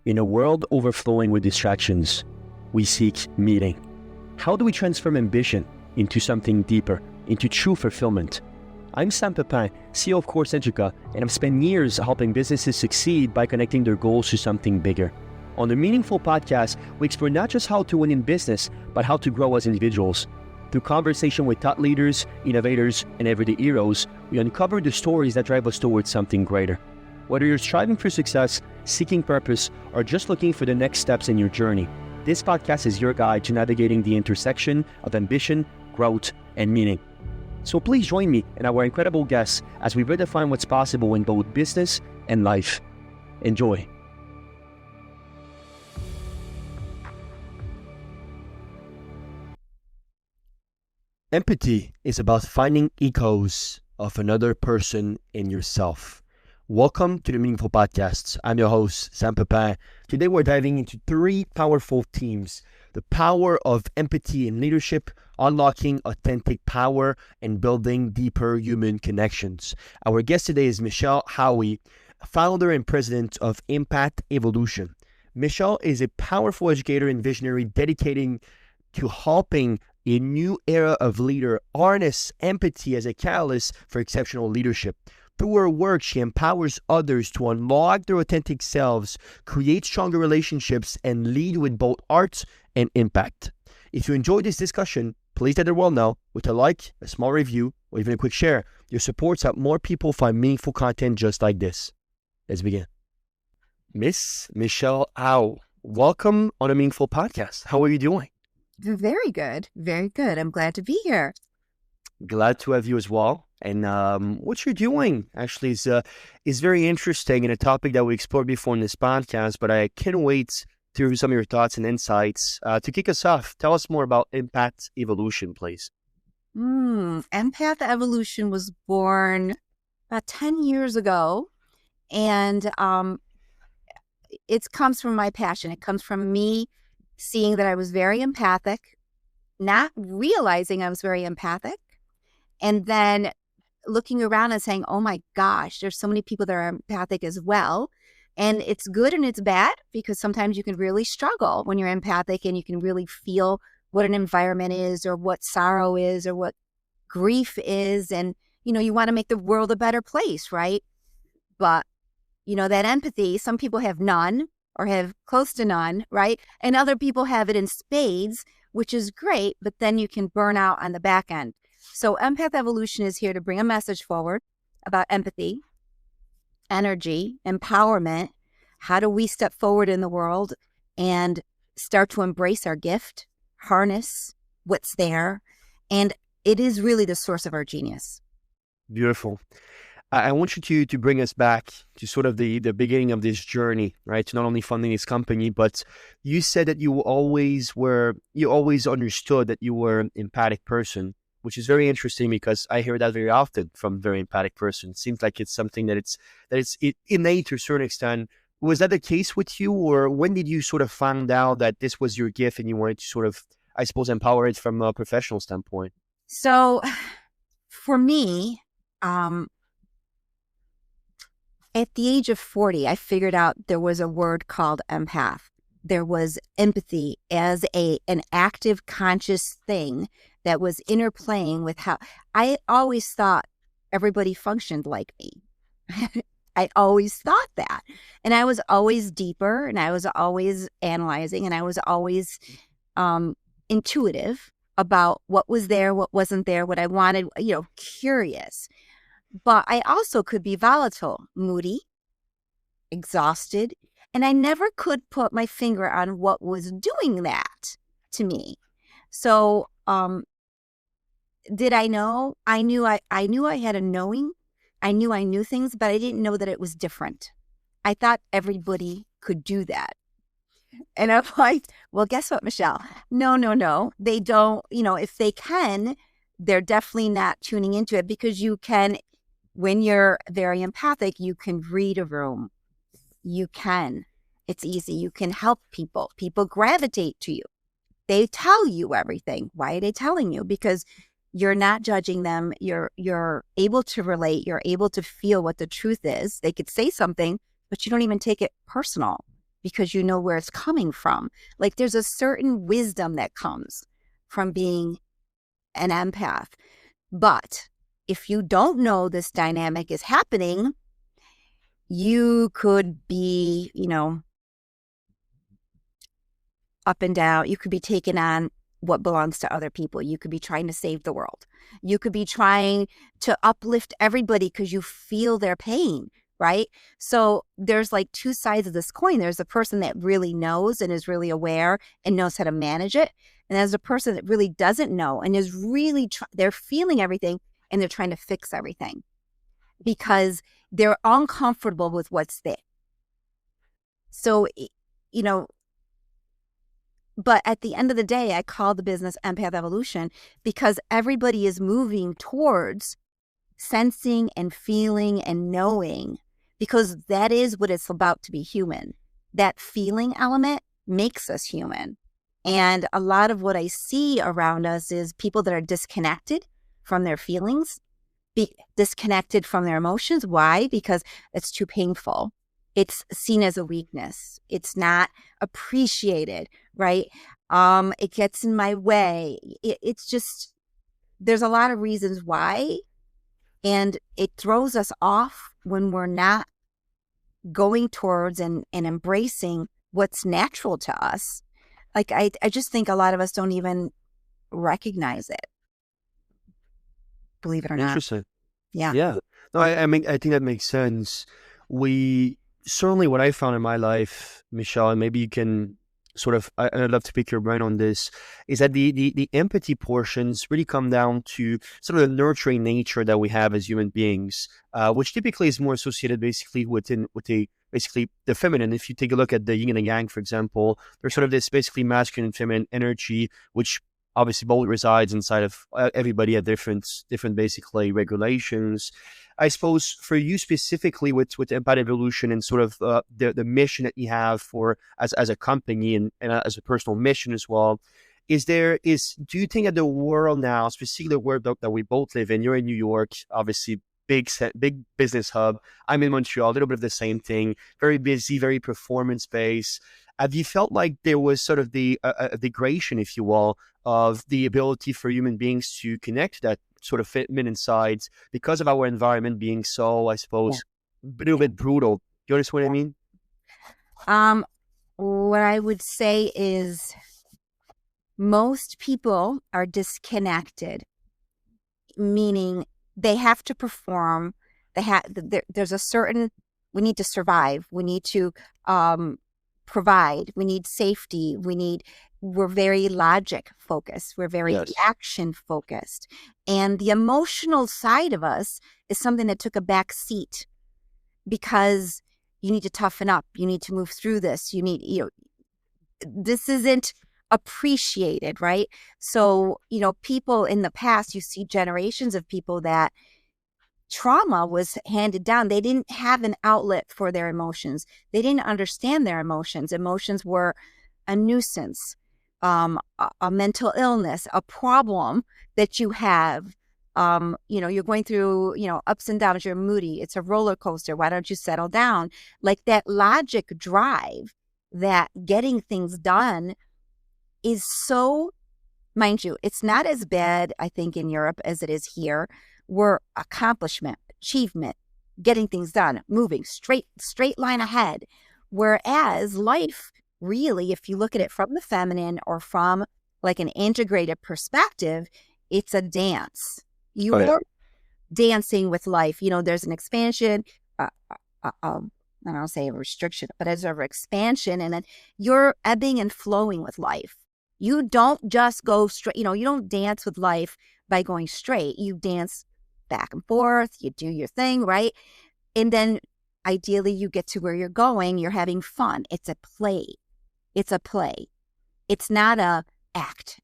In a world overflowing with distractions, we seek meaning. How do we transform ambition into something deeper, into true fulfillment? I'm Sam Pepin, CEO of Course Educa, and I've spent years helping businesses succeed by connecting their goals to something bigger. On the Meaningful podcast, we explore not just how to win in business, but how to grow as individuals. Through conversation with thought leaders, innovators, and everyday heroes, we uncover the stories that drive us towards something greater. Whether you're striving for success, seeking purpose, or just looking for the next steps in your journey, this podcast is your guide to navigating the intersection of ambition, growth, and meaning. So please join me and our incredible guests as we redefine what's possible in both business and life. Enjoy. Empathy is about finding echoes of another person in yourself. Welcome to the Meaningful Podcasts. I'm your host, Sam Pepin. Today we're diving into three powerful themes: the power of empathy in leadership, unlocking authentic power, and building deeper human connections. Our guest today is Michelle Howe, founder and president of Empath Evolution. Michelle is a powerful educator and visionary dedicating to helping a new era of leader harness empathy as a catalyst for exceptional leadership. Through her work, she empowers others to unlock their authentic selves, create stronger relationships, and lead with both art and impact. If you enjoyed this discussion, please let the world know with a like, a small review, or even a quick share. Your support helps more people find meaningful content just like this. Let's begin. Miss Michelle Howe, welcome on a Meaningful Podcast. How are you doing? Very good. Very good. I'm glad to be here. Glad to have you as well. And what you're doing actually is very interesting and a topic that we explored before in this podcast, but I can't wait to hear some of your thoughts and insights. To kick us off, tell us more about Empath Evolution, please. Empath Evolution was born about 10 years ago, and it comes from my passion. It comes from me seeing that I was very empathic, not realizing I was very empathic, and then looking around and saying, oh my gosh, there's so many people that are empathic as well. And it's good and it's bad because sometimes you can really struggle when you're empathic and you can really feel what an environment is or what sorrow is or what grief is. And, you want to make the world a better place, right? But, that empathy, some people have none or have close to none, right? And other people have it in spades, which is great, but then you can burn out on the back end. So Empath Evolution is here to bring a message forward about empathy, energy, empowerment. How do we step forward in the world and start to embrace our gift, harness what's there? And it is really the source of our genius. Beautiful. I want you to bring us back to sort of the beginning of this journey, right? To not only funding this company, but you said that you always understood that you were an empathic person, which is very interesting because I hear that very often from a very empathic person. It seems like it's something that it's innate to a certain extent. Was that the case with you, or when did you sort of find out that this was your gift and you wanted to sort of, I suppose, empower it from a professional standpoint? So for me, at the age of 40, I figured out there was a word called empath. There was empathy as an active, conscious thing that was interplaying with how I always thought everybody functioned like me. I always thought that. And I was always deeper, and I was always analyzing, and I was always intuitive about what was there, what wasn't there, what I wanted, curious. But I also could be volatile, moody, exhausted, and I never could put my finger on what was doing that to me. So did I know? I knew I had a knowing. I knew I knew things, but I didn't know that it was different. I thought everybody could do that. And I'm like, well, guess what, Michelle? No. They don't, if they can, they're definitely not tuning into it, because you can. When you're very empathic, you can read a room. It's easy. You can help people. People gravitate to you. They tell you everything. Why are they telling you? Because you're not judging them. You're able to relate. You're able to feel what the truth is. They could say something, but you don't even take it personal. because you know where it's coming from. Like there's a certain wisdom that comes from being an empath. But if you don't know this dynamic is happening, you could be, up and down. You could be taking on what belongs to other people. You could be trying to save the world. You could be trying to uplift everybody because you feel their pain, right? So there's like two sides of this coin. There's a person that really knows and is really aware and knows how to manage it. And there's a person that really doesn't know and is really, they're feeling everything and they're trying to fix everything because they're uncomfortable with what's there. So, but at the end of the day, I call the business Empath Evolution because everybody is moving towards sensing and feeling and knowing, because that is what it's about to be human. That feeling element makes us human. And a lot of what I see around us is people that are disconnected from their feelings, disconnected from their emotions. Why? Because it's too painful. It's seen as a weakness. It's not appreciated, right? It gets in my way. It's just, there's a lot of reasons why. And it throws us off when we're not going towards and embracing what's natural to us. Like, I just think a lot of us don't even recognize it, believe it or not. Interesting. Yeah. Yeah. No, I mean, I think that makes sense. We certainly, what I found in my life, Michelle, and maybe you can sort of, I'd love to pick your brain on this, is that the empathy portions really come down to sort of the nurturing nature that we have as human beings, which typically is more associated basically with basically the feminine. If you take a look at the yin and the yang, for example, there's sort of this basically masculine and feminine energy, which obviously both resides inside of everybody at different basically regulations. I suppose for you specifically with Empath Evolution and sort of the mission that you have for as a company and as a personal mission as well, do you think that the world now, specifically the world that we both live in, you're in New York, obviously big business hub. I'm in Montreal, a little bit of the same thing, very busy, very performance based. Have you felt like there was sort of the degradation, if you will, of the ability for human beings to connect to that sort of feminine sides because of our environment being so, I suppose, a little bit brutal? Do you understand what I mean? What I would say is most people are disconnected, meaning they have to perform. There's a certain, we need to survive. We need to provide. We need safety. We're very logic focused. We're very action focused. And the emotional side of us is something that took a back seat because you need to toughen up. You need to move through this. This isn't appreciated, right? So, people in the past, you see generations of people that trauma was handed down. They didn't have an outlet for their emotions. They didn't understand their emotions. Emotions were a nuisance, a mental illness, a problem that you have. You're going through, ups and downs. You're moody. It's a roller coaster. Why don't you settle down? Like that logic drive, that getting things done is so, mind you, it's not as bad, I think, in Europe as it is here. We're accomplishment, achievement, getting things done, moving straight line ahead. Whereas life, really, if you look at it from the feminine or from like an integrated perspective, it's a dance. You're dancing with life. There's an expansion, I don't say a restriction, but as an expansion, and then you're ebbing and flowing with life. You don't just go straight, you don't dance with life by going straight. You dance back and forth, you do your thing, right? And then ideally you get to where you're going, you're having fun. It's a play. It's a play. It's not a act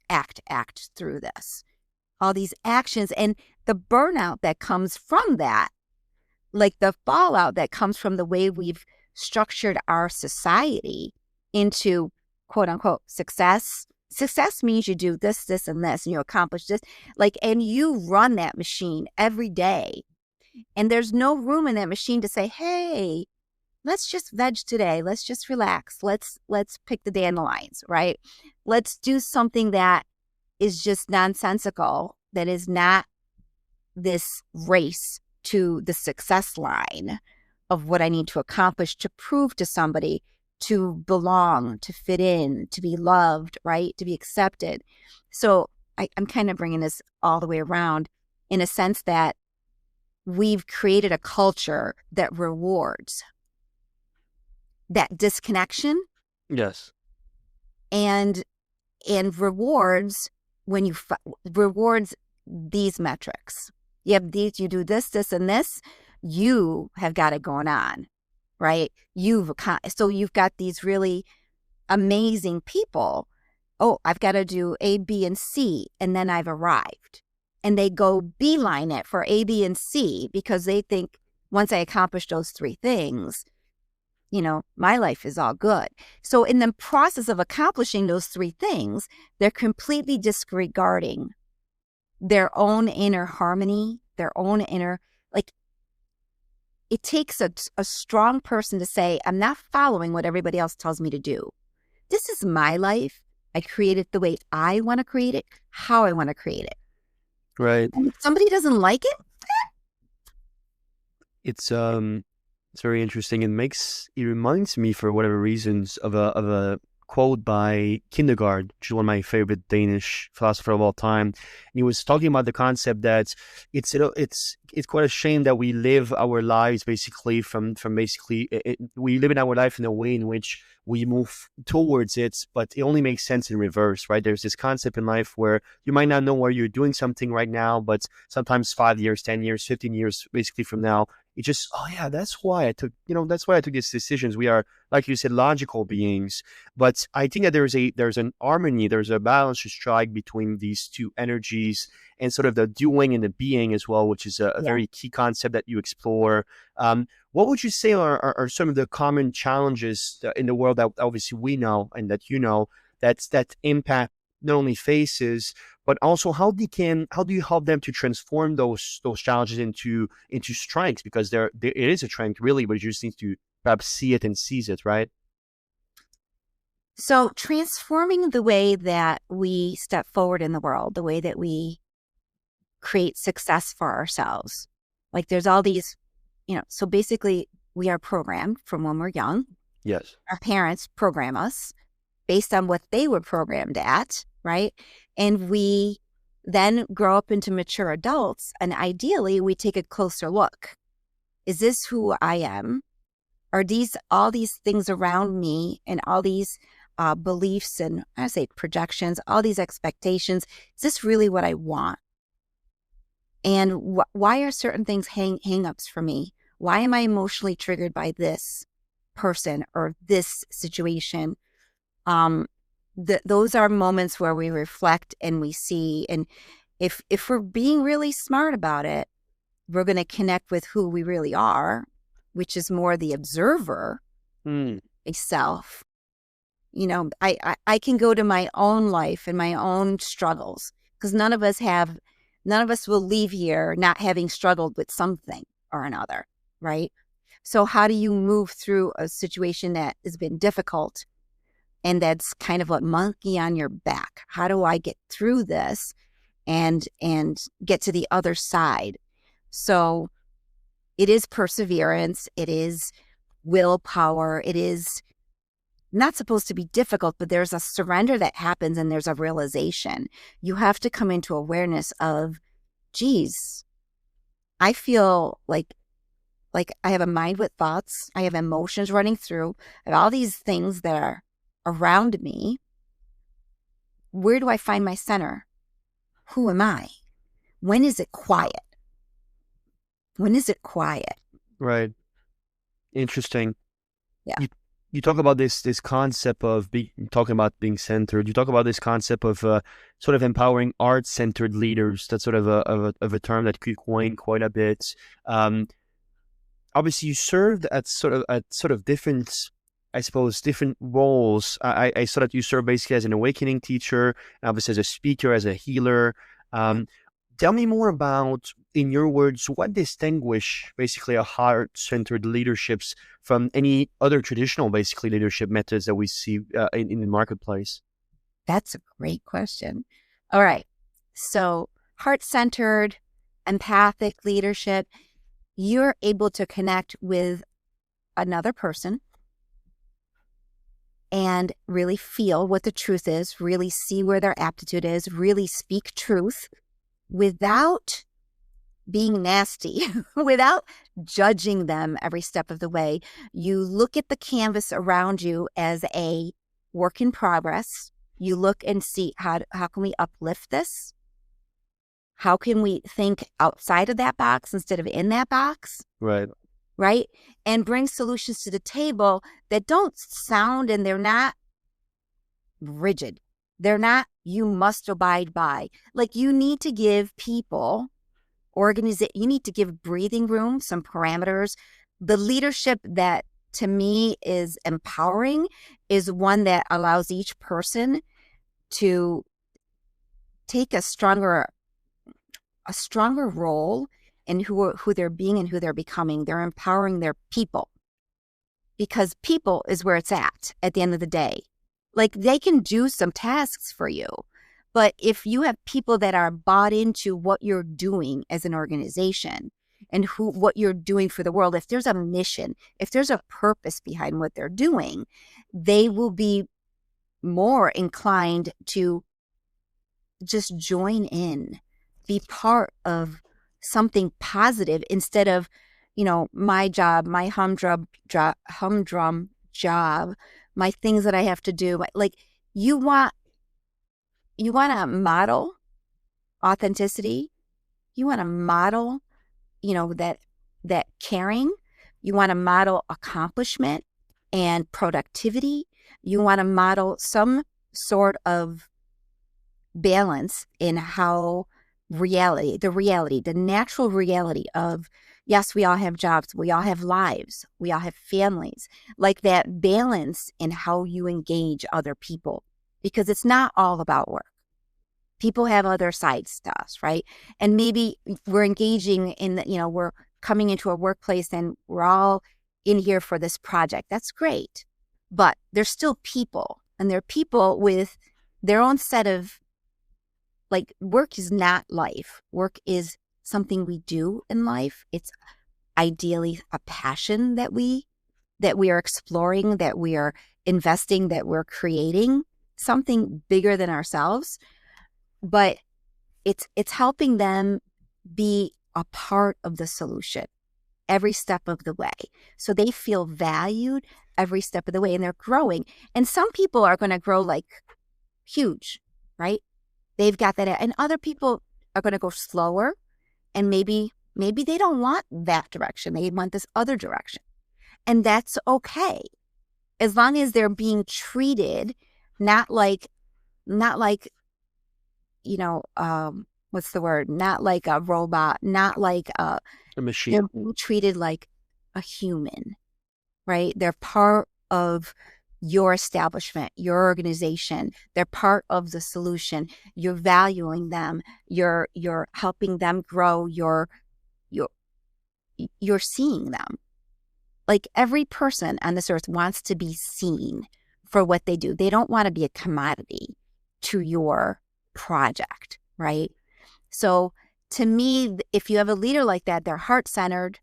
through this. All these actions and the burnout that comes from that, like the fallout that comes from the way we've structured our society into quote unquote success. Success means you do this, this, and this, and you accomplish this, and you run that machine every day. And there's no room in that machine to say, hey, let's just veg today. Let's just relax. Let's pick the dandelions, right? Let's do something that is just nonsensical, that is not this race to the success line of what I need to accomplish to prove to somebody, to belong, to fit in, to be loved, right? To be accepted. So I'm kind of bringing this all the way around in a sense that we've created a culture that rewards that disconnection Yes. and rewards when you rewards these metrics. You have these, you do this, and this, you have got it going on, right? So you've got these really amazing people. Oh, I've got to do A, B, and C, and then I've arrived. And they go beeline it for A, B, and C because they think once I accomplish those three things, my life is all good. So in the process of accomplishing those three things, they're completely disregarding their own inner harmony, their own inner, like, it takes a strong person to say, I'm not following what everybody else tells me to do. This is my life. I create it the way I want to create it, how I want to create it. Right. And if somebody doesn't like it, It's very interesting. It reminds me for whatever reasons of a quote by Kierkegaard, which is one of my favorite Danish philosopher of all time. And he was talking about the concept that it's quite a shame that we live our lives basically we live in our life in a way in which we move towards it, but it only makes sense in reverse, right? There's this concept in life where you might not know where you're doing something right now, but sometimes 5 years, 10 years, 15 years basically from now, it just, oh yeah, that's why I took these decisions. We are, like you said, logical beings. But I think that there's an harmony, there's a balance to strike between these two energies and sort of the doing and the being as well, which is a very key concept that you explore. What would you say are some of the common challenges in the world that obviously we know and that that Empath not only faces, but also how do you help them to transform those challenges into strengths? Because it is a strength really, but you just need to perhaps see it and seize it, right? So transforming the way that we step forward in the world, the way that we create success for ourselves. Like there's all these, so basically we are programmed from when we're young. Yes. Our parents program us based on what they were programmed at, right? And we then grow up into mature adults, and ideally we take a closer look. Is this who I am? Are all these things around me and all these beliefs and I say projections, all these expectations, is this really what I want? And why are certain things hang-ups for me? Why am I emotionally triggered by this person or this situation? Those are moments where we reflect and we see. And if we're being really smart about it, we're going to connect with who we really are, which is more the observer, a self. I can go to my own life and my own struggles because none of us will leave here not having struggled with something or another, right? So how do you move through a situation that has been difficult and that's kind of a monkey on your back? How do I get through this and get to the other side? So it is perseverance. It is willpower. It is not supposed to be difficult, but there's a surrender that happens and there's a realization. You have to come into awareness of, geez, I feel like I have a mind with thoughts. I have emotions running through. I have all these things that are around me. Where do I find my center? Who am I? When is it quiet? When is it quiet? Right. Interesting. Yeah. You talk about this concept of talking about being centered. You talk about this concept of sort of empowering art-centered leaders. That's sort of a term that you coined quite a bit. Obviously, you served at sort of different, I suppose, different roles. I saw that you served basically as an awakening teacher, and obviously as a speaker, as a healer. Tell me more about, in your words, what distinguish basically a heart-centered leaderships from any other traditional, basically, leadership methods that we see in the marketplace? That's a great question. All right. So, heart-centered, empathic leadership, you're able to connect with another person and really feel what the truth is, really see where their aptitude is, really speak truth without being nasty, without judging them every step of the way. You look at the canvas around you as a work in progress. You look and see how can we uplift this? How can we think outside of that box instead of in that box? Right. Right? And bring solutions to the table that don't sound, and they're not rigid. They're not, you must abide by. Like, you need to give people you need to give breathing room, some parameters. The leadership that to me is empowering is one that allows each person to take a stronger role in who they're being and who they're becoming. They're empowering their people, because people is where it's at the end of the day. Like, they can do some tasks for you, but if you have people that are bought into what you're doing as an organization and what you're doing for the world, if there's a mission, if there's a purpose behind what they're doing, they will be more inclined to just join in, be part of something positive instead of, my job, my humdrum job, my things that I have to do. Like, you want to model authenticity. You want to model, that caring. You want to model accomplishment and productivity. You want to model some sort of balance in how the natural reality of, yes, we all have jobs, we all have lives, we all have families, like that balance in how you engage other people, because it's not all about work. People have other sides to us, right? And maybe we're engaging in, we're coming into a workplace and we're all in here for this project. That's great. But they're still people, and they're people with their own set of, like, work is not life. Work is something we do in life. It's ideally a passion that we are exploring, that we are investing, that we're creating something bigger than ourselves. But it's helping them be a part of the solution every step of the way, so they feel valued every step of the way, and they're growing. And some people are going to grow like huge, right? They've got that, and other people are going to go slower, and maybe they don't want that direction. They want this other direction, and that's okay, as long as they're being treated not like what's the word? Not like a robot, not like A machine. they're being treated like a human, right? They're part of your establishment, your organization. They're part of the solution. You're valuing them. You're helping them grow. You're seeing them. Like, every person on this earth wants to be seen for what they do. They don't want to be a commodity to your project, right? So to me, if you have a leader like that, they're heart-centered.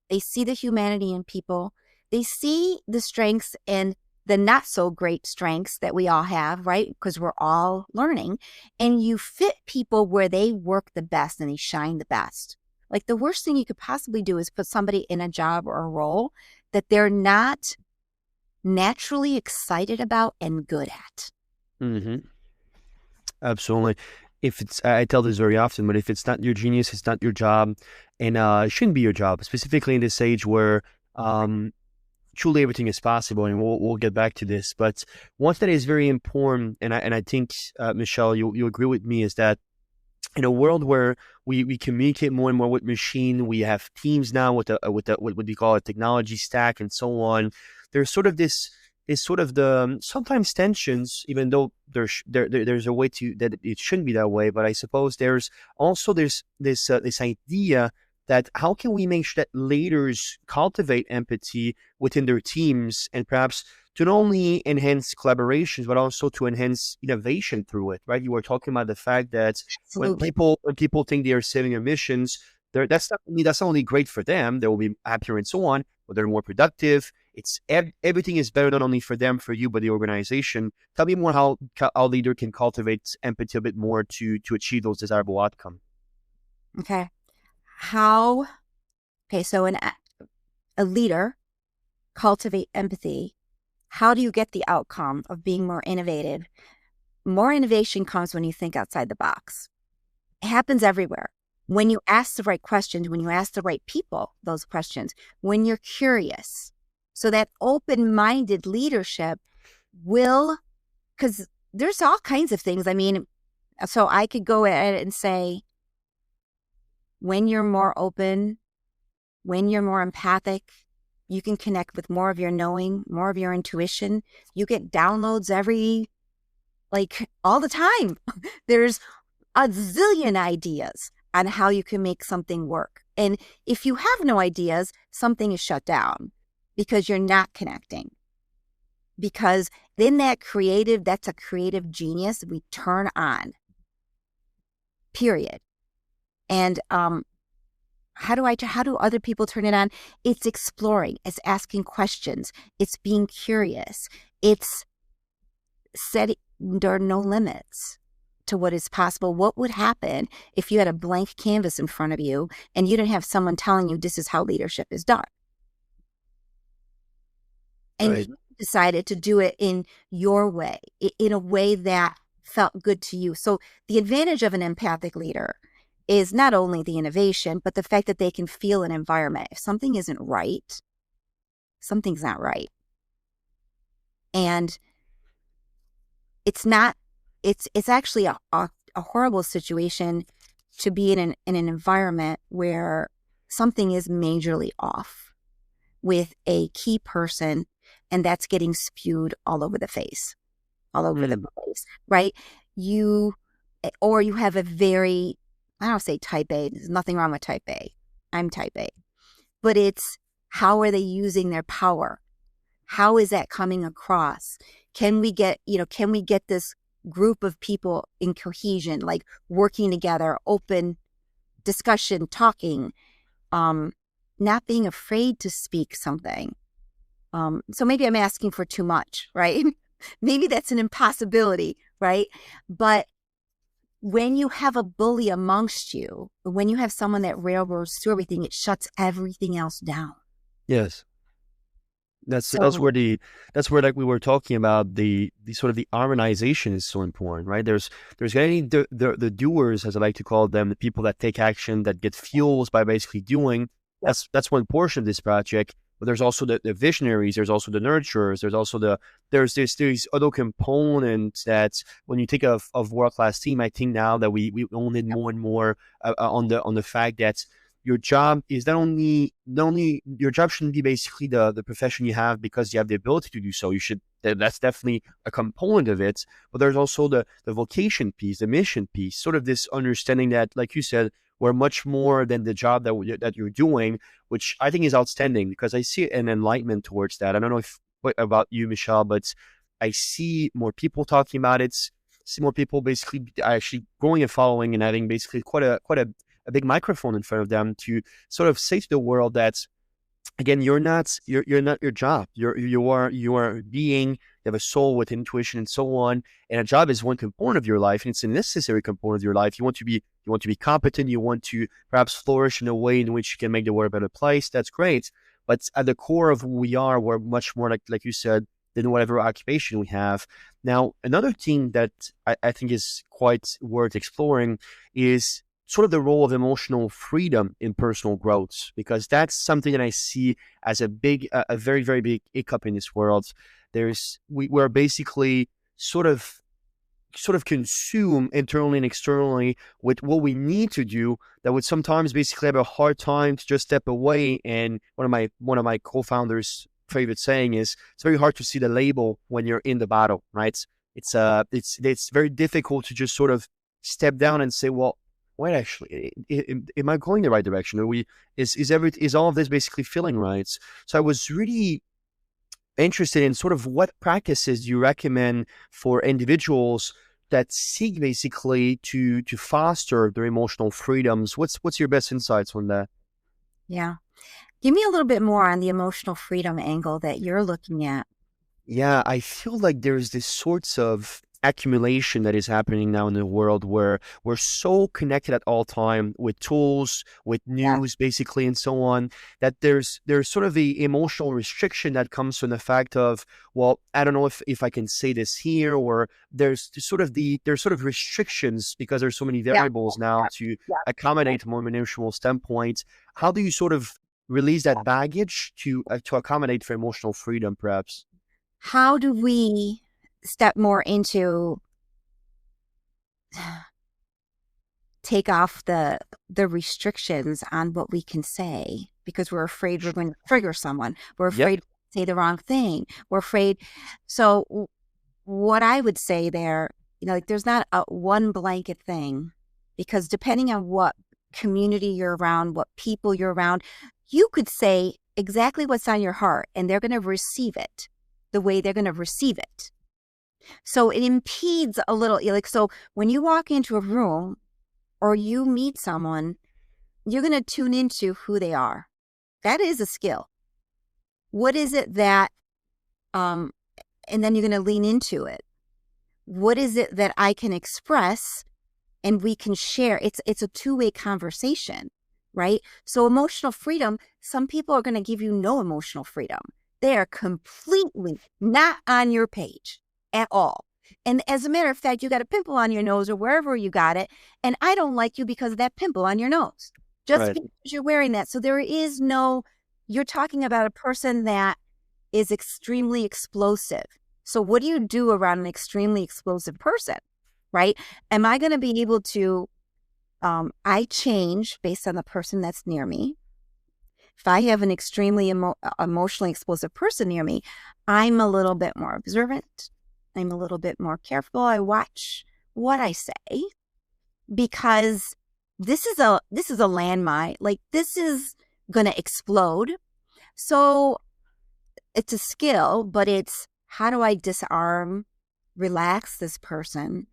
They see the humanity in people. They see the strengths and the not so great strengths that we all have, right? Because we're all learning. And you fit people where they work the best and they shine the best. Like, the worst thing you could possibly do is put somebody in a job or a role that they're not naturally excited about and good at. Mm-hmm. Absolutely. If it's, I tell this very often, but if it's not your genius, it's not your job, and it shouldn't be your job, specifically in this age where truly everything is possible, and we'll get back to this. But one that is very important, and I think Michelle, you agree with me, is that in a world where we communicate more and more with machine, we have teams now with what we call a technology stack and so on. There's sort of this is sort of the sometimes tensions, even though there's a way to that it shouldn't be that way. But I suppose there's also this idea that how can we make sure that leaders cultivate empathy within their teams, and perhaps to not only enhance collaborations but also to enhance innovation through it, right? You were talking about the fact that Absolutely. when people think they are saving emissions, that's not only great for them, they will be happier and so on, but they're more productive. It's everything is better not only for them, for you, but the organization. Tell me more how a leader can cultivate empathy a bit more to achieve those desirable outcomes. Okay. So a leader cultivate empathy. How do you get the outcome of being more innovative? More innovation comes when you think outside the box. It happens everywhere. When you ask the right questions, when you ask the right people those questions, when you're curious. So that open-minded leadership will, because there's all kinds of things. I mean, so I could go at it and say, when you're more open, when you're more empathic, you can connect with more of your knowing, more of your intuition. You get downloads all the time. There's a zillion ideas on how you can make something work. And if you have no ideas, something is shut down because you're not connecting. Because then that's a creative genius we turn on, period. And how do other people turn it on? It's exploring, it's asking questions, it's being curious, it's setting, there are no limits to what is possible. What would happen if you had a blank canvas in front of you and you didn't have someone telling you this is how leadership is done? And Right. you decided to do it in your way, in a way that felt good to you. So the advantage of an empathic leader is not only the innovation, but the fact that they can feel an environment. If something isn't right, something's not right. And it's actually a horrible situation to be in an environment where something is majorly off with a key person, and that's getting spewed all over the face, all over the place, right? You have a very, I don't say type A, there's nothing wrong with type A. I'm type A. But it's, how are they using their power? How is that coming across? Can we get this group of people in cohesion, like working together, open discussion, talking, not being afraid to speak something. So maybe I'm asking for too much, right? Maybe that's an impossibility, right? But when you have a bully amongst you, when you have someone that railroads through everything, it shuts everything else down. Yes. That's So where like we were talking about the sort of the harmonization is so important, right? There's getting the doers, as I like to call them, the people that take action, that get fuels by basically doing. That's one portion of this project. But there's also the visionaries, there's also the nurturers, there's these other components that when you think of world-class team, I think now that we own it more and more on the fact that your job is not only your job shouldn't be basically the profession you have because you have the ability to do so. That's definitely a component of it, but there's also the vocation piece, the mission piece, sort of this understanding that, like you said, we're much more than the job that you're doing, which I think is outstanding because I see an enlightenment towards that. I don't know what about you, Michelle, but I see more people talking about it. See more people basically actually growing and following and having basically quite a big microphone in front of them to sort of say to the world that, again, you're not your job. You are being. You have a soul with intuition and so on. And a job is one component of your life, and it's a necessary component of your life. You want to be competent. You want to perhaps flourish in a way in which you can make the world a better place. That's great. But at the core of who we are, we're much more like you said, than whatever occupation we have. Now, another thing that I think is quite worth exploring is sort of the role of emotional freedom in personal growth, because that's something that I see as a very, very big hiccup in this world. We're basically sort of consume internally and externally with what we need to do that would sometimes basically have a hard time to just step away. And one of my co-founders favorite saying is it's very hard to see the label when you're in the battle, right? It's very difficult to just sort of step down and say, well, wait, actually, am I going the right direction? Is all of this basically feeling right? So I was really interested in sort of what practices you recommend for individuals that seek basically to foster their emotional freedoms. What's your best insights on that? Yeah. Give me a little bit more on the emotional freedom angle that you're looking at. Yeah, I feel like there's this sorts of accumulation that is happening now in the world where we're so connected at all time with tools, with Yeah. news, basically, and so on, that there's sort of the emotional restriction that comes from the fact of, well, I don't know if I can say this here, or there's sort of restrictions because there's so many Yeah. variables now to Yeah. accommodate a more emotional standpoint. How do you sort of release that baggage to accommodate for emotional freedom, perhaps? How do we step more into take off the restrictions on what we can say because we're afraid we're going to trigger someone. We're Yep. afraid to say the wrong thing. We're afraid. So what I would say there, like there's not a one blanket thing because depending on what community you're around, what people you're around, you could say exactly what's on your heart and they're going to receive it the way they're going to receive it. So it impedes a little, like, so when you walk into a room or you meet someone, you're going to tune into who they are. That is a skill. What is it that, and then you're going to lean into it. What is it that I can express and we can share? It's a two-way conversation, right? So emotional freedom, some people are going to give you no emotional freedom. They are completely not on your page at all. And as a matter of fact, you got a pimple on your nose or wherever you got it, and I don't like you because of that pimple on your nose, just Right. because you're wearing that. So there is no, you're talking about a person that is extremely explosive. So what do you do around an extremely explosive person, right? Am I going to be able to, I change based on the person that's near me. If I have an extremely emotionally explosive person near me, I'm a little bit more observant. I'm a little bit more careful. I watch what I say because this is a landmine. Like this is going to explode. So it's a skill, but it's how do I disarm, relax this person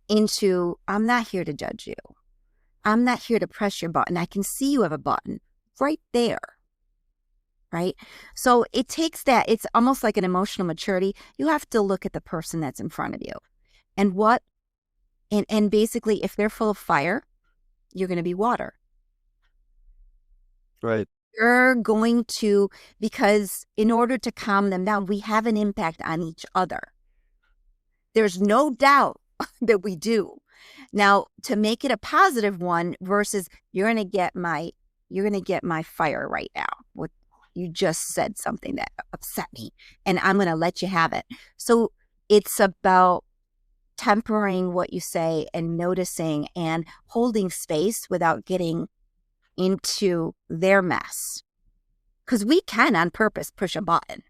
into, I'm not here to judge you. I'm not here to press your button. I can see you have a button right there. Right. So it takes that. It's almost like an emotional maturity. You have to look at the person that's in front of you and and basically if they're full of fire, you're going to be water. Right. You're going to, because in order to calm them down, we have an impact on each other. There's no doubt that we do. Now, to make it a positive one versus you're going to get my fire right now. What you just said something that upset me and I'm going to let you have it. So it's about tempering what you say and noticing and holding space without getting into their mess. Because we can on purpose push a button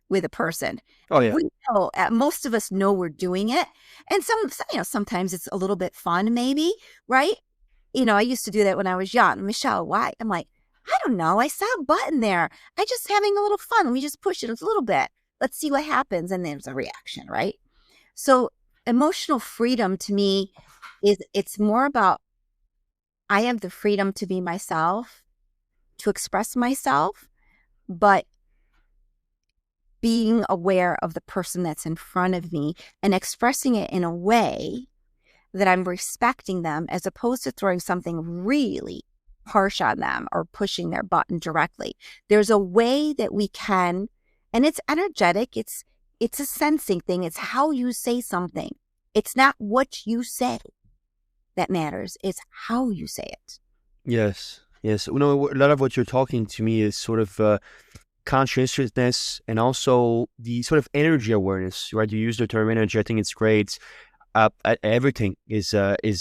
with a person. Oh yeah. We know, most of us know we're doing it. And sometimes it's a little bit fun, maybe, right? I used to do that when I was young. Michelle, why? I'm like, I don't know. I saw a button there. I just having a little fun. We just push it a little bit. Let's see what happens. And there's a reaction, right? So emotional freedom to me it's more about I have the freedom to be myself, to express myself, but being aware of the person that's in front of me and expressing it in a way that I'm respecting them as opposed to throwing something really harsh on them or pushing their button directly. There's a way that we can, and it's energetic. It's a sensing thing. It's how you say something. It's not what you say that matters. It's how you say it. Yes. Yes. A lot of what you're talking to me is sort of consciousness and also the sort of energy awareness, right? You use the term energy. I think it's great. Everything is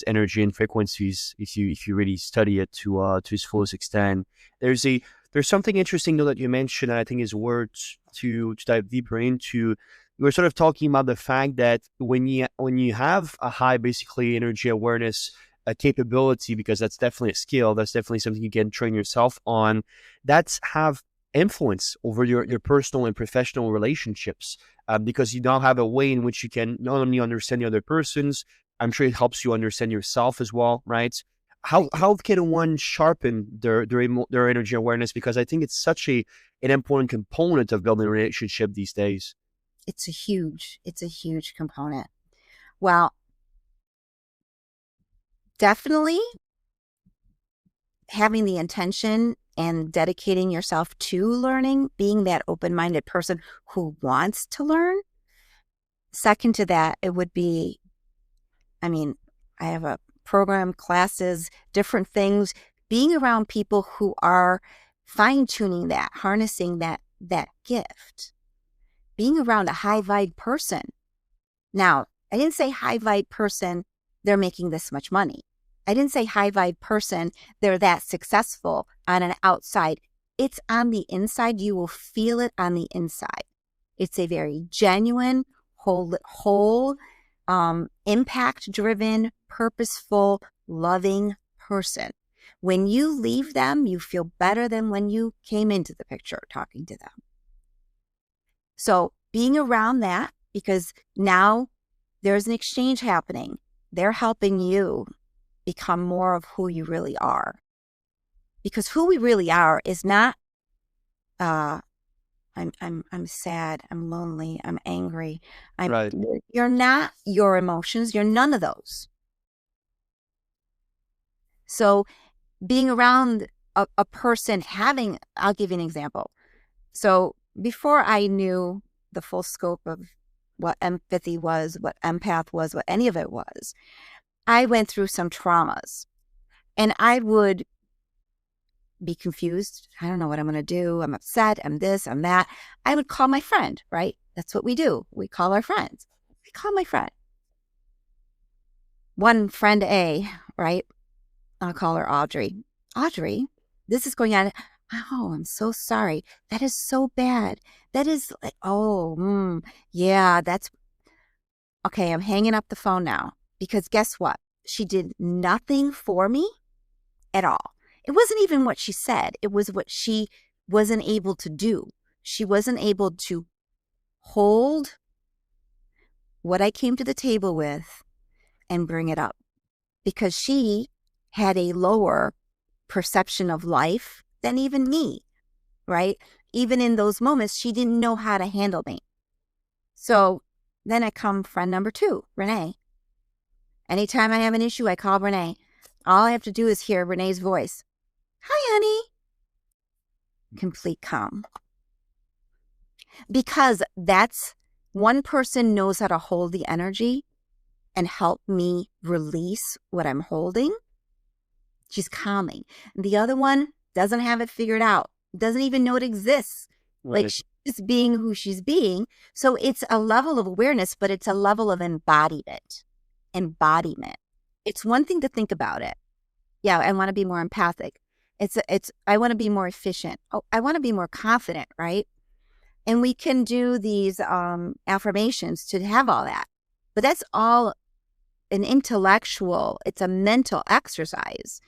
energy and frequencies if you really study it to its fullest extent. There's There's something interesting though that you mentioned that I think is worth to dive deeper into. You were sort of talking about the fact that when you have a high basically energy awareness capability, because that's definitely a skill, that's definitely something you can train yourself on. That's have influence over your personal and professional relationships, because you now have a way in which you can not only understand the other person's, I'm sure it helps you understand yourself as well, right? How can one sharpen their energy awareness? Because I think it's such an important component of building a relationship these days. It's a huge component. Well, definitely having the intention and dedicating yourself to learning, being that open-minded person who wants to learn. Second to that, it would be, I mean, I have a program, classes, different things, being around people who are fine-tuning that, harnessing that gift, being around a high vibe person. Now, I didn't say high vibe person, they're making this much money. I didn't say high vibe person, they're that successful on an outside. It's on the inside. You will feel it on the inside. It's a very genuine, whole, impact-driven, purposeful, loving person. When you leave them, you feel better than when you came into the picture talking to them. So being around that, because now there's an exchange happening. They're helping you become more of who you really are. Because who we really are is not I'm sad, I'm lonely, I'm angry. Right. You're not your emotions, you're none of those. So being around a person I'll give you an example. So before I knew the full scope of what empathy was, what empath was, what any of it was, I went through some traumas, and I would be confused. I don't know what I'm going to do. I'm upset. I'm this, I'm that. I would call my friend, right? That's what we do. We call our friends. I call my friend. One friend A, right? I'll call her Audrey. Audrey, this is going on. Oh, I'm so sorry. That is so bad. That is like, yeah, that's okay. I'm hanging up the phone now, because guess what? She did nothing for me at all. It wasn't even what she said. It was what she wasn't able to do. She wasn't able to hold what I came to the table with and bring it up, because she had a lower perception of life than even me, right? Even in those moments, she didn't know how to handle me. So then I come friend number 2, Renee. Anytime I have an issue, I call Renee. All I have to do is hear Renee's voice. Hi, honey. Complete calm. Because that's one person knows how to hold the energy and help me release what I'm holding. She's calming. The other one doesn't have it figured out, doesn't even know it exists. Right. Like, she's just being who she's being. So it's a level of awareness, but it's a level of embodiment. It's one thing to think about it. Yeah, I want to be more empathic. I want to be more efficient. Oh, I want to be more confident, right? And we can do these affirmations to have all that. But that's all an intellectual, it's a mental exercise.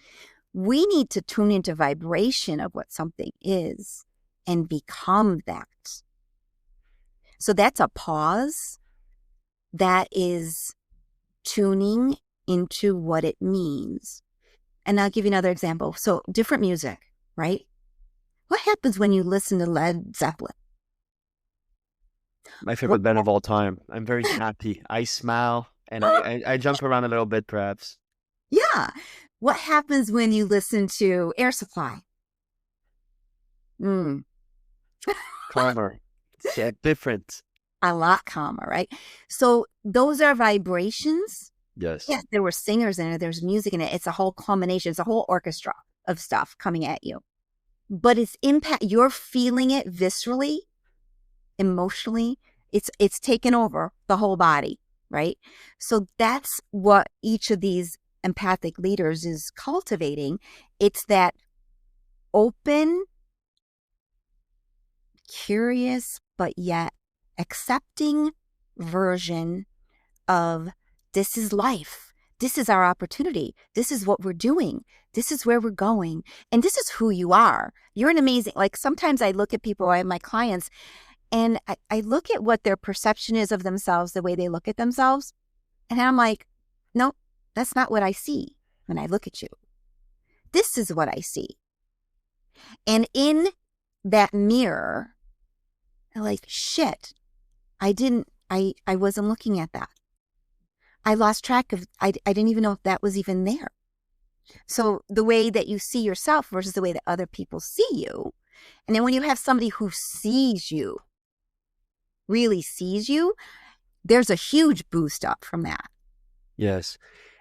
We need to tune into vibration of what something is and become that. So that's a pause. That is tuning into what it means. And I'll give you another example. So different music, right? What happens when you listen to Led Zeppelin? My favorite band of all time. I'm very happy. I smile and I jump around a little bit, perhaps. Yeah. What happens when you listen to Air Supply? Calmer. Yeah, different. A lot calmer, right? So those are vibrations. Yes. Yes, there were singers in it. There's music in it. It's a whole culmination. It's a whole orchestra of stuff coming at you. But it's impact. You're feeling it viscerally, emotionally. It's taken over the whole body, right? So that's what each of these empathic leaders is cultivating. It's that open curious, but yet accepting version of this is life. This is our opportunity. This is what we're doing. This is where we're going. And this is who you are. You're an amazing, like sometimes I look at people, I have my clients, and I look at what their perception is of themselves, the way they look at themselves. And I'm like, no, that's not what I see when I look at you. This is what I see. And in that mirror, I'm like, shit, I wasn't looking at that. I lost track of, I didn't even know if that was even there. So the way that you see yourself versus the way that other people see you. And then when you have somebody who sees you, really sees you, there's a huge boost up from that. Yes.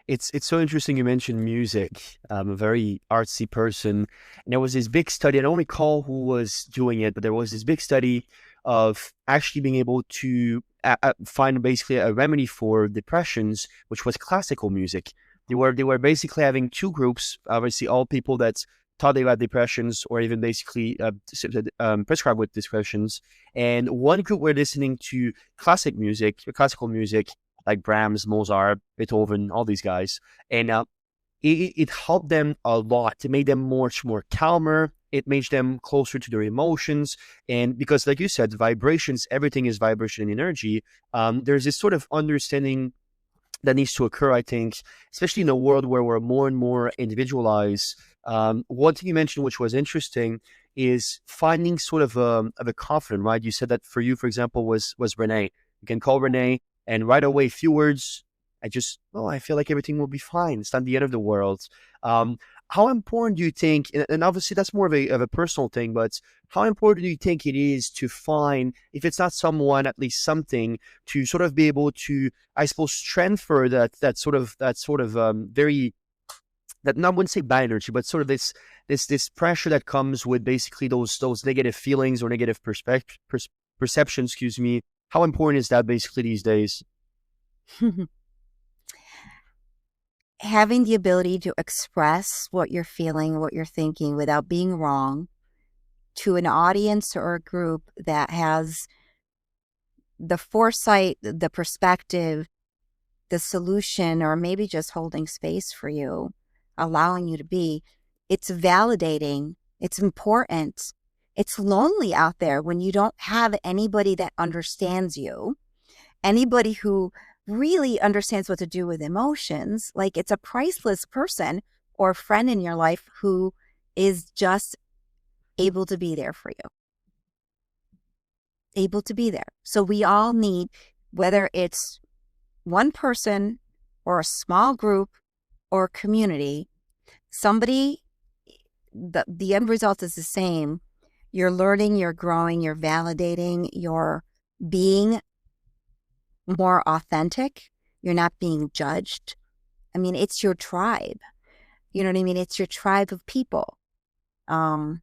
It's so interesting you mentioned music. I'm a very artsy person. And there was this big study, I don't recall who was doing it, but there was this big study of actually being able to find basically a remedy for depressions, which was classical music. They were basically having two groups, obviously all people that thought they had depressions or even basically prescribed with depressions. And one group were listening to classical music, like Brahms, Mozart, Beethoven, all these guys. And it helped them a lot. It made them much more calmer. It made them closer to their emotions. And because, like you said, vibrations, everything is vibration and energy. There's this sort of understanding that needs to occur, I think, especially in a world where we're more and more individualized. One thing you mentioned, which was interesting, is finding sort of a confidence, right? You said that for you, for example, was Renee. You can call Renee, and right away, few words, I feel like everything will be fine. It's not the end of the world. How important do you think, and obviously that's more of a personal thing, but how important do you think it is to find, if it's not someone, at least something, to sort of be able to, I suppose, transfer that sort of very, that not, I wouldn't say bad energy, but sort of this pressure that comes with basically those negative feelings or negative perceptions, excuse me. How important is that basically these days? Having the ability to express what you're feeling, what you're thinking without being wrong to an audience or a group that has the foresight, the perspective, the solution, or maybe just holding space for you, allowing you to be, it's validating. It's important. It's lonely out there when you don't have anybody that understands you, anybody who really understands what to do with emotions. Like, it's a priceless person or friend in your life who is just able to be there for you, able to be there. So we all need, whether it's one person or a small group or community, somebody, the end result is the same. You're learning, you're growing, you're validating, you're being more authentic. You're not being judged. I mean, it's your tribe. You know what I mean? It's your tribe of people. I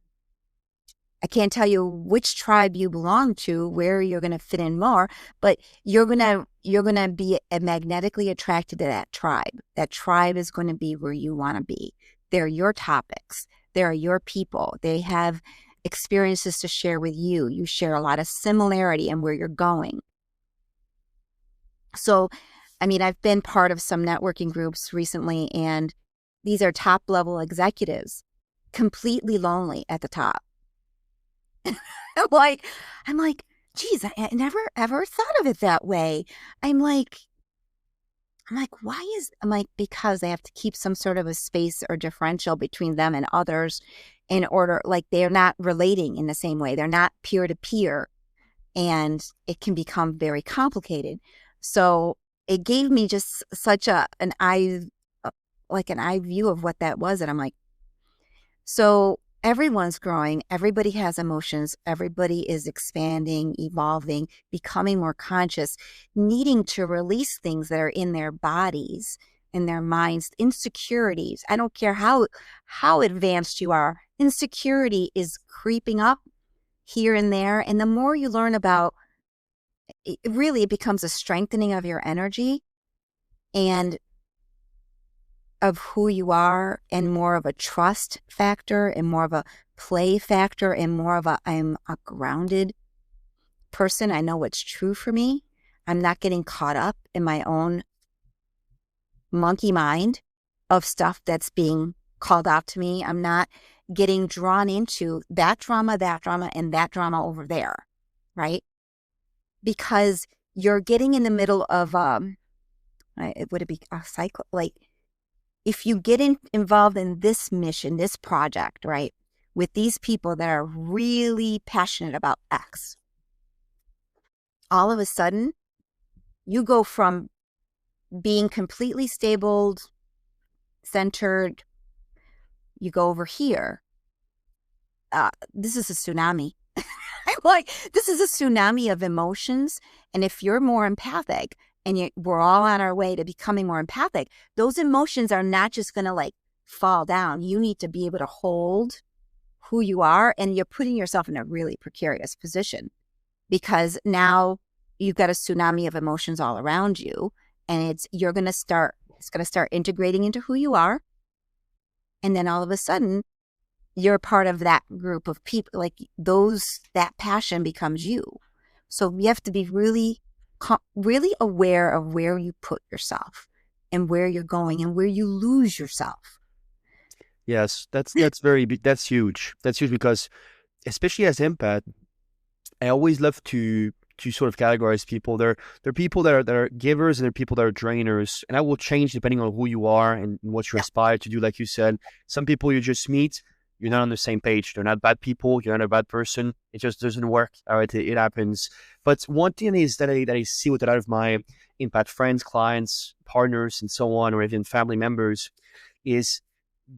can't tell you which tribe you belong to, where you're going to fit in more, but you're going to be magnetically attracted to that tribe. That tribe is going to be where you want to be. They're your topics. They're your people. They have experiences to share with you. You share a lot of similarity in where you're going. So, I mean, I've been part of some networking groups recently, and these are top level executives, completely lonely at the top. I'm like, geez, I never ever thought of it that way. I'm like, because they have to keep some sort of a space or differential between them and others in order, like they're not relating in the same way. They're not peer to peer, and it can become very complicated. So it gave me just such an eye view of what that was. And I'm like, so everyone's growing. Everybody has emotions. Everybody is expanding, evolving, becoming more conscious, needing to release things that are in their bodies, in their minds, insecurities. I don't care how advanced you are. Insecurity is creeping up here and there. And the more you learn about it, really, it becomes a strengthening of your energy. And of who you are and more of a trust factor and more of a play factor and more of a I'm a grounded person. I know what's true for me. I'm not getting caught up in my own monkey mind of stuff that's being called out to me. I'm not getting drawn into that drama, and that drama over there, right? Because you're getting in the middle of would it be a cycle? Like if you get involved in this mission, this project, right, with these people that are really passionate about X, all of a sudden you go from being completely stable, centered, you go over here. This is a tsunami. I'm like, this is a tsunami of emotions. And if you're more empathic and we're all on our way to becoming more empathic, those emotions are not just going to like fall down. You need to be able to hold who you are, and you're putting yourself in a really precarious position because now you've got a tsunami of emotions all around you, and it's going to start integrating into who you are. And then all of a sudden you're part of that group of people, like that passion becomes you. So you have to be really aware of where you put yourself and where you're going and where you lose yourself. Yes, that's that's huge. That's huge because especially as empath, I always love to sort of categorize people. There are people that are givers and there are people that are drainers, and that will change depending on who you are and what you aspire to do. Like you said, some people you just meet, you're not on the same page. They're not bad people. You're not a bad person. It just doesn't work. All right, it happens. But one thing is that I see with a lot of my empath friends, clients, partners, and so on, or even family members, is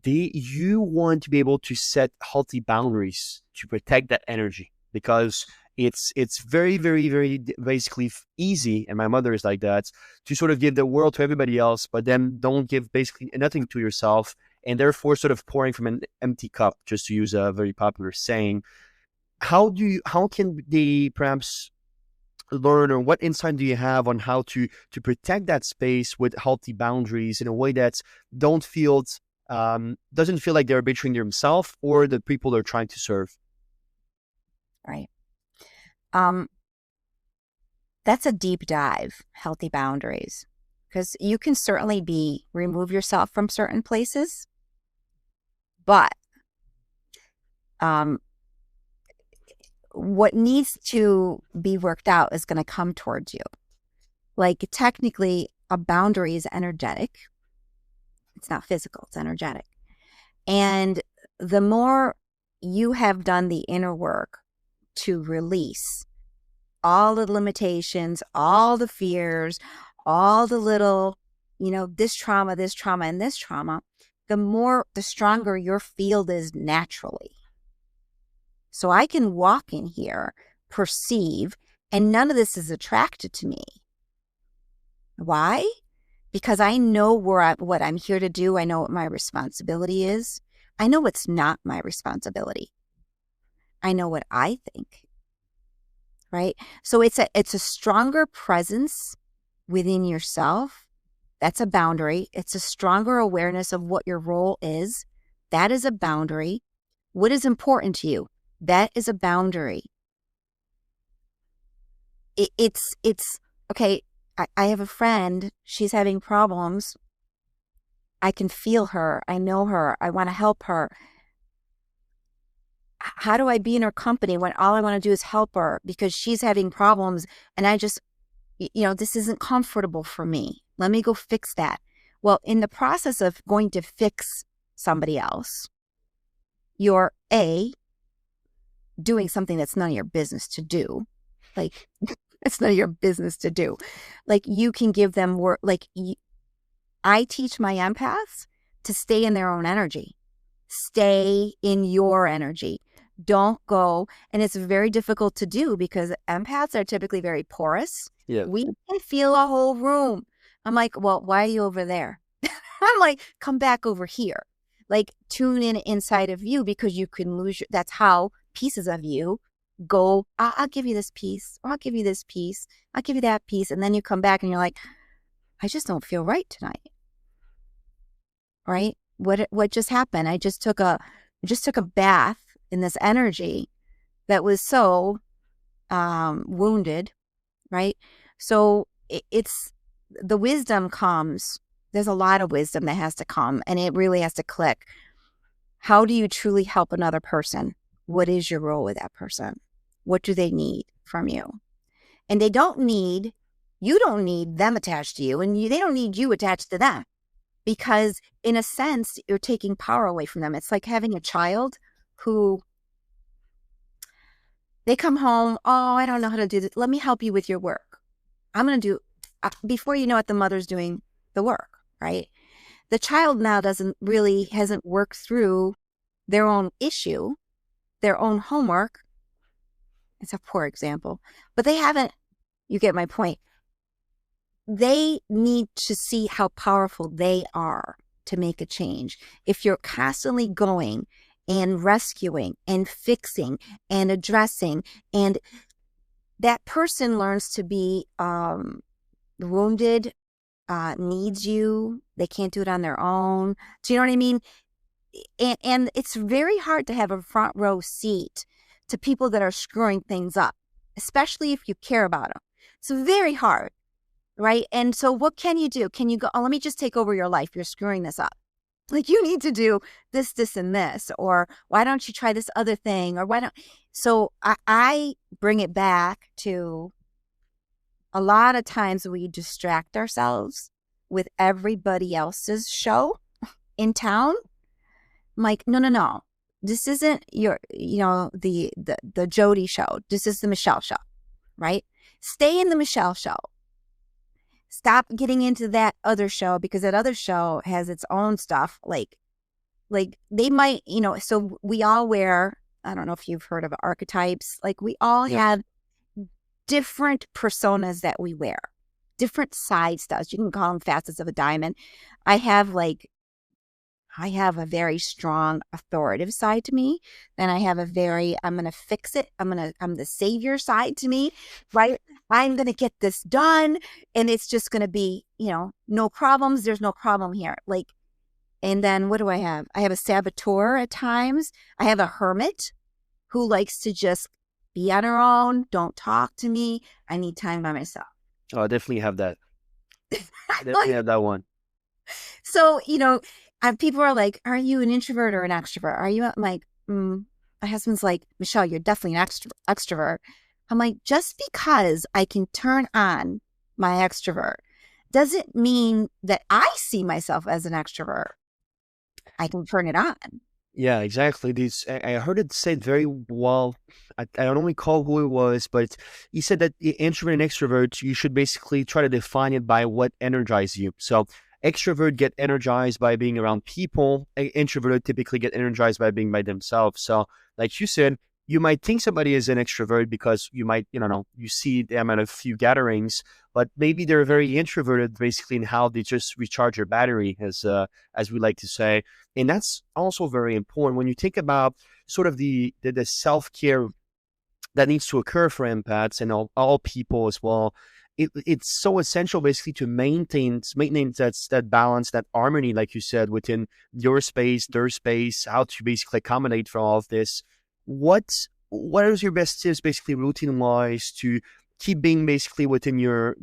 you want to be able to set healthy boundaries to protect that energy, because it's very, very, very basically easy, and my mother is like that, to sort of give the world to everybody else, but then don't give basically nothing to yourself, and therefore sort of pouring from an empty cup, just to use a very popular saying. How can they perhaps learn, or what insight do you have on how to protect that space with healthy boundaries in a way that don't feel doesn't feel like they're betraying themselves or the people they're trying to serve? Right. That's a deep dive, healthy boundaries, because you can certainly remove yourself from certain places, but what needs to be worked out is going to come towards you. Like technically a boundary is energetic. It's not physical, it's energetic. And the more you have done the inner work to release all the limitations, all the fears, all the little, this trauma, and this trauma, the stronger your field is naturally. So I can walk in here, perceive, and none of this is attracted to me. Why? Because I know what I'm here to do. I know what my responsibility is. I know what's not my responsibility. I know what I think. Right? So it's a stronger presence within yourself. That's a boundary. It's a stronger awareness of what your role is. That is a boundary. What is important to you? That is a boundary. It's okay. I have a friend. She's having problems. I can feel her. I know her. I want to help her. How do I be in her company when all I want to do is help her because she's having problems and I just, this isn't comfortable for me. Let me go fix that. Well, in the process of going to fix somebody else, you're doing something that's none of your business to do. Like, it's none of your business to do. Like, you can give them work. Like, I teach my empaths to stay in their own energy. Stay in your energy. Don't go. And it's very difficult to do because empaths are typically very porous. Yeah. We can feel a whole room. I'm like, well, why are you over there? I'm like, come back over here. Like, tune in inside of you because you can lose. That's how pieces of you go. I'll give you this piece, or I'll give you this piece. I'll give you that piece. And then you come back and you're like, I just don't feel right tonight. right? What just happened? I just took a bath in this energy that was so wounded, right? So it's the wisdom comes. There's a lot of wisdom that has to come, and it really has to click. How do you truly help another person? What is your role with that person? What do they need from you? And you don't need them attached to you, and they don't need you attached to them, because in a sense, you're taking power away from them. It's like having a child who they come home, oh, I don't know how to do this. Let me help you with your work. I'm going to do, before you know it, the mother's doing the work, right? The child now hasn't worked through their own issue, their own homework. It's a poor example, but they haven't, you get my point. They need to see how powerful they are to make a change. If you're constantly going and rescuing and fixing and addressing, and that person learns to be wounded, needs you, they can't do it on their own. Do you know what I mean? And it's very hard to have a front row seat to people that are screwing things up, especially if you care about them. It's very hard, right? And so what can you do? Can you go, oh, let me just take over your life. You're screwing this up. Like, you need to do this, this, and this, or why don't you try this other thing? Or so I bring it back to a lot of times we distract ourselves with everybody else's show in town. I'm like, no. This isn't the Jody show. This is the Michelle show, right? Stay in the Michelle show. Stop getting into that other show, because that other show has its own stuff. Like they might, so we all wear, I don't know if you've heard of archetypes. Like, we all have different personas that we wear, different side styles. You can call them facets of a diamond. I have a very strong authoritative side to me. Then I have I'm going to fix it. I'm the savior side to me, right? I'm going to get this done. And it's just going to be, no problems. There's no problem here. And then what do I have? I have a saboteur at times. I have a hermit who likes to just be on her own. Don't talk to me. I need time by myself. Oh, I definitely have that. I definitely have that one. So, people are like, are you an introvert or an extrovert? Are you? I'm like, my husband's like, Michelle, you're definitely an extrovert. I'm like, just because I can turn on my extrovert doesn't mean that I see myself as an extrovert. I can turn it on. Yeah, exactly. I heard it said very well. I don't recall who it was, but he said that the introvert and extrovert, you should basically try to define it by what energizes you. So extrovert get energized by being around people. Introvert typically get energized by being by themselves. So like you said, you might think somebody is an extrovert because you might, you see them at a few gatherings, but maybe they're very introverted basically in how they just recharge your battery, as we like to say. And that's also very important when you think about sort of the self-care that needs to occur for empaths and all people as well. It's so essential basically to maintain that balance, that harmony, like you said, within your space, their space, how to basically accommodate for all of this. What is your best tips basically routine wise to keep being basically within your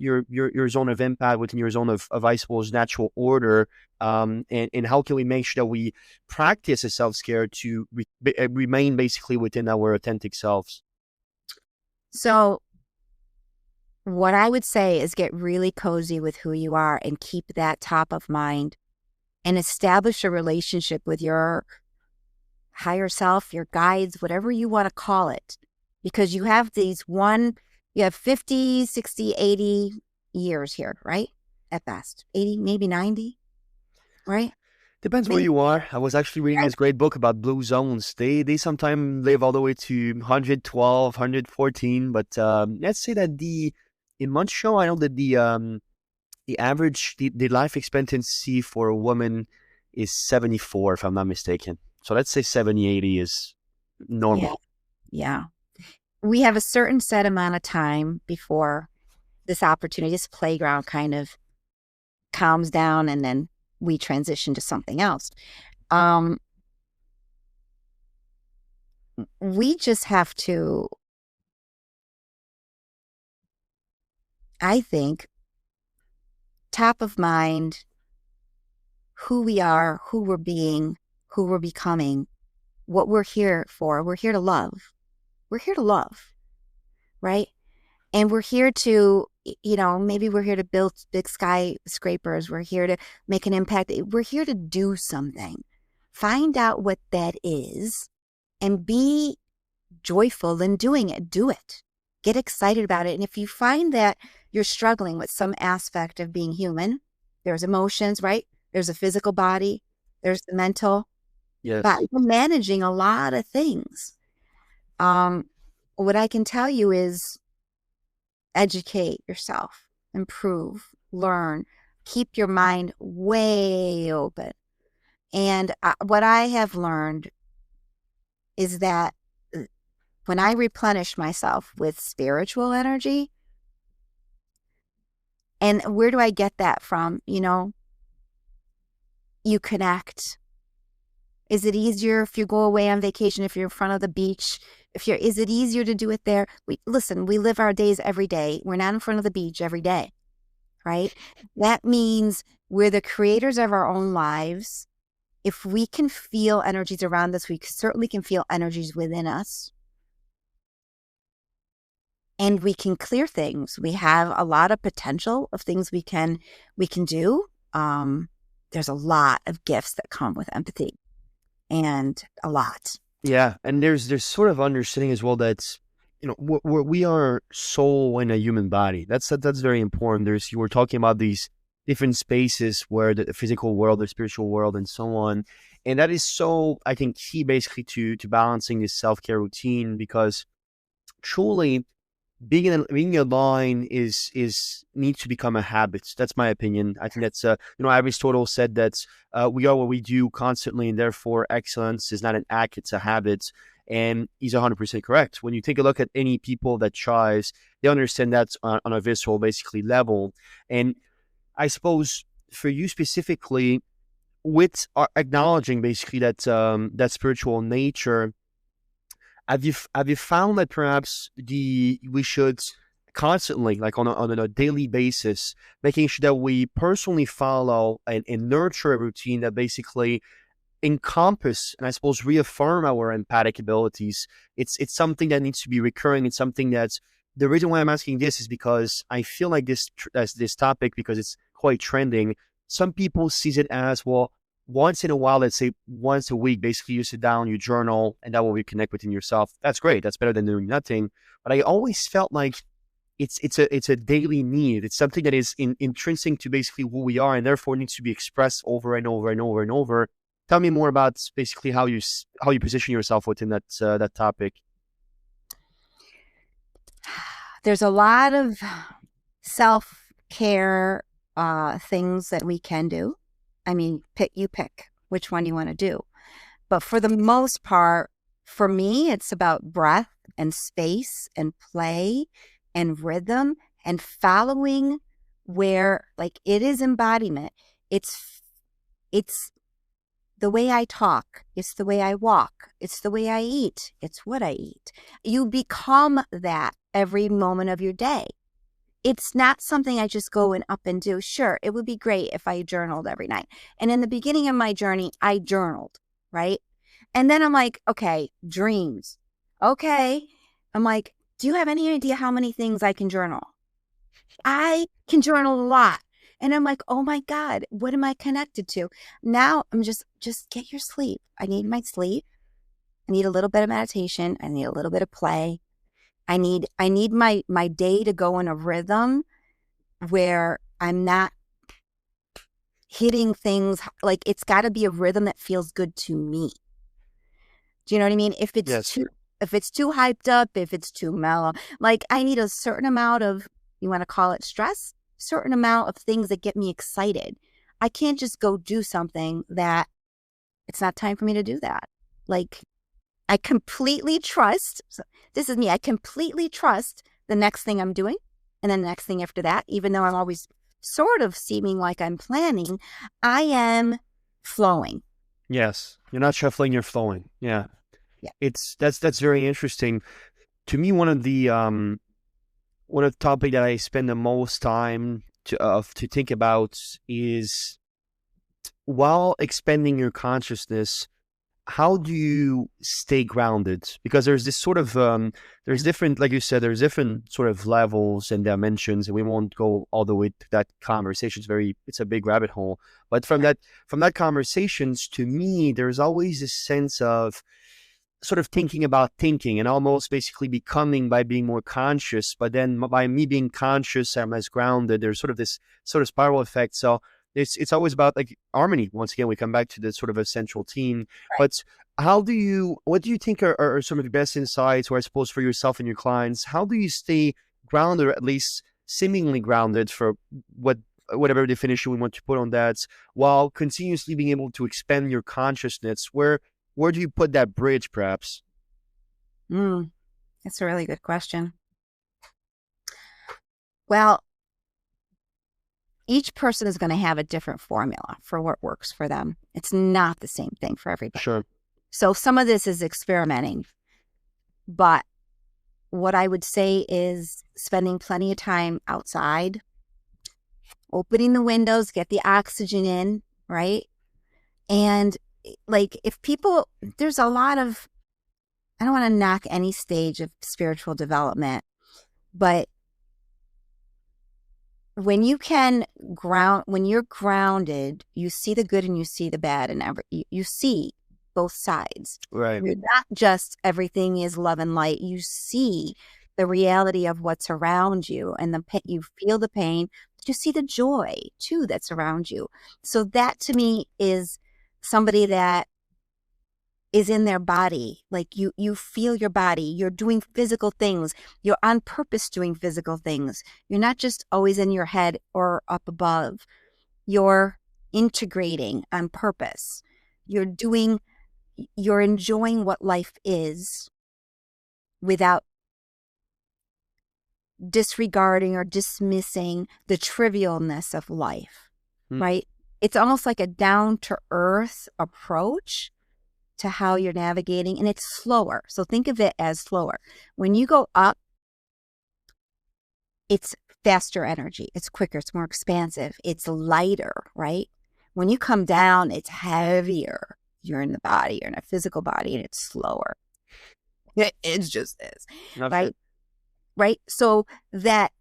zone of empath, within your zone of I suppose natural order, and how can we make sure that we practice a self-care to remain basically within our authentic selves? So what I would say is get really cozy with who you are and keep that top of mind, and establish a relationship with your higher self, your guides, whatever you want to call it, because you have you have 50, 60, 80 years here, right? At best, 80, maybe 90, right? Depends where you are. I was actually reading this great book about blue zones. They sometimes live all the way to 112, 114, but let's say that in Montreal, I know that the average the life expectancy for a woman is 74, if I'm not mistaken. So let's say 70, 80 is normal. Yeah. We have a certain set amount of time before this opportunity, this playground kind of calms down, and then we transition to something else. Um, we just have to, I think, top of mind who we are, who we're being, who we're becoming, what we're here for. We're here to love. We're here to love, right? And we're here to, maybe we're here to build big skyscrapers. We're here to make an impact. We're here to do something. Find out what that is and be joyful in doing it. Do it. Get excited about it. And if you find that you're struggling with some aspect of being human, there's emotions, right? There's a physical body, there's the mental, but Yes. you're managing a lot of things. What I can tell you is educate yourself, improve, learn, keep your mind way open. And what I have learned is that when I replenish myself with spiritual energy, and where do I get that from? You connect. Is it easier if you go away on vacation, if you're in front of the beach? Is it easier to do it there? We live our days every day. We're not in front of the beach every day, right? That means we're the creators of our own lives. If we can feel energies around us, we certainly can feel energies within us. And we can clear things. We have a lot of potential of things we can do. There's a lot of gifts that come with empathy, and a lot. Yeah, and there's sort of understanding as well that we are soul in a human body. That's very important. You were talking about these different spaces where the physical world, the spiritual world, and so on, and that is so, I think, key basically to balancing this self-care routine, because truly being aligned is needs to become a habit. That's my opinion. I think that's Aristotle said that we are what we do constantly, and therefore excellence is not an act, it's a habit. And he's 100% correct. When you take a look at any people that tries, they understand that on a visceral basically level. And I suppose for you specifically, with acknowledging basically that spiritual nature, have you found that perhaps we should constantly, like on a daily basis, making sure that we personally follow and nurture a routine that basically encompass and I suppose reaffirm our empathic abilities? It's something that needs to be recurring. It's something that's the reason why I'm asking this is because I feel like this topic, because it's quite trending. Some people sees it as, well, once in a while, let's say once a week, basically you sit down, you journal, and that will reconnect within yourself. That's great. That's better than doing nothing. But I always felt like it's a daily need. It's something that is intrinsic to basically who we are, and therefore needs to be expressed over and over and over and over. Tell me more about basically how you position yourself within that topic. There's a lot of self-care things that we can do. I mean, you pick which one you want to do. But for the most part, for me, it's about breath and space and play and rhythm and following where, like, it is embodiment. It's the way I talk. It's the way I walk. It's the way I eat. It's what I eat. You become that every moment of your day. It's not something I just go and up and do. Sure, it would be great if I journaled every night. And in the beginning of my journey, I journaled, right? And then I'm like, okay, dreams. Okay. I'm like, do you have any idea how many things I can journal? I can journal a lot. And I'm like, oh my God, what am I connected to? Now I'm just get your sleep. I need my sleep. I need a little bit of meditation. I need a little bit of play. I need my day to go in a rhythm where I'm not hitting things. Like, it's got to be a rhythm that feels good to me. Do you know what I mean? If it's Yes. too hyped up, if it's too mellow, like, I need a certain amount of, you want to call it stress, certain amount of things that get me excited. I can't just go do something that it's not time for me to do that. Like, I completely trust, this is me, I completely trust the next thing I'm doing, and then the next thing after that, even though I'm always sort of seeming like I'm planning, I am flowing. Yes. You're not shuffling, you're flowing. Yeah. Yeah. That's very interesting. To me, one of the topic that I spend the most time to think about is, while expanding your consciousness, how do you stay grounded? Because there's this sort of there's different, like you said, there's different sort of levels and dimensions, and we won't go all the way to that conversation. It's a big rabbit hole. But from that conversations, to me, there's always this sense of sort of thinking about thinking, and almost basically becoming by being more conscious. But then by me being conscious, I'm as grounded. There's sort of this sort of spiral effect. So it's always about like harmony. Once again, we come back to the sort of essential theme. Right. But what do you think are some of the best insights, or I suppose for yourself and your clients, how do you stay grounded, or at least seemingly grounded, for whatever definition we want to put on that, while continuously being able to expand your consciousness? Where do you put that bridge, perhaps? That's a really good question. Well, each person is going to have a different formula for what works for them. It's not the same thing for everybody. Sure. So some of this is experimenting. But what I would say is spending plenty of time outside, opening the windows, get the oxygen in, right? And like there's a lot of, I don't want to knock any stage of spiritual development, but when you're grounded, you see the good and you see the bad, and you see both sides. Right. You're not just everything is love and light. You see the reality of what's around you, and you feel the pain, but you see the joy too that's around you. So that to me is somebody that is in their body. Like you feel your body, you're doing physical things, you're on purpose doing physical things. You're not just always in your head or up above. You're integrating on purpose. You're enjoying what life is without disregarding or dismissing the trivialness of life, right? It's almost like a down to earth approach to how you're navigating, and it's slower. So think of it as slower. When you go up, it's faster energy. It's quicker. It's more expansive. It's lighter, right? When you come down, it's heavier. You're in the body, you're in a physical body, and it's slower. It just is, right? Right? So that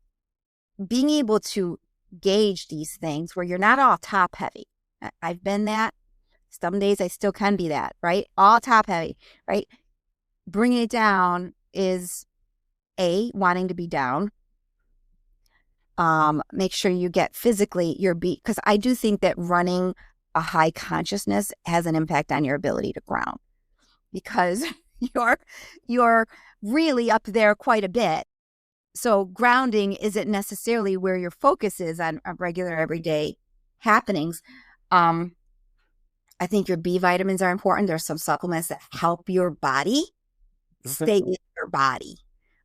being able to gauge these things where you're not all top heavy. I've been that. Some days I still can be that, right? All top heavy, right? Bringing it down is wanting to be down. Make sure you get physically your beat, because I do think that running a high consciousness has an impact on your ability to ground, because you're really up there quite a bit. So grounding isn't necessarily where your focus is on regular everyday happenings. I think your B vitamins are important. There's some supplements that help your body stay in your body.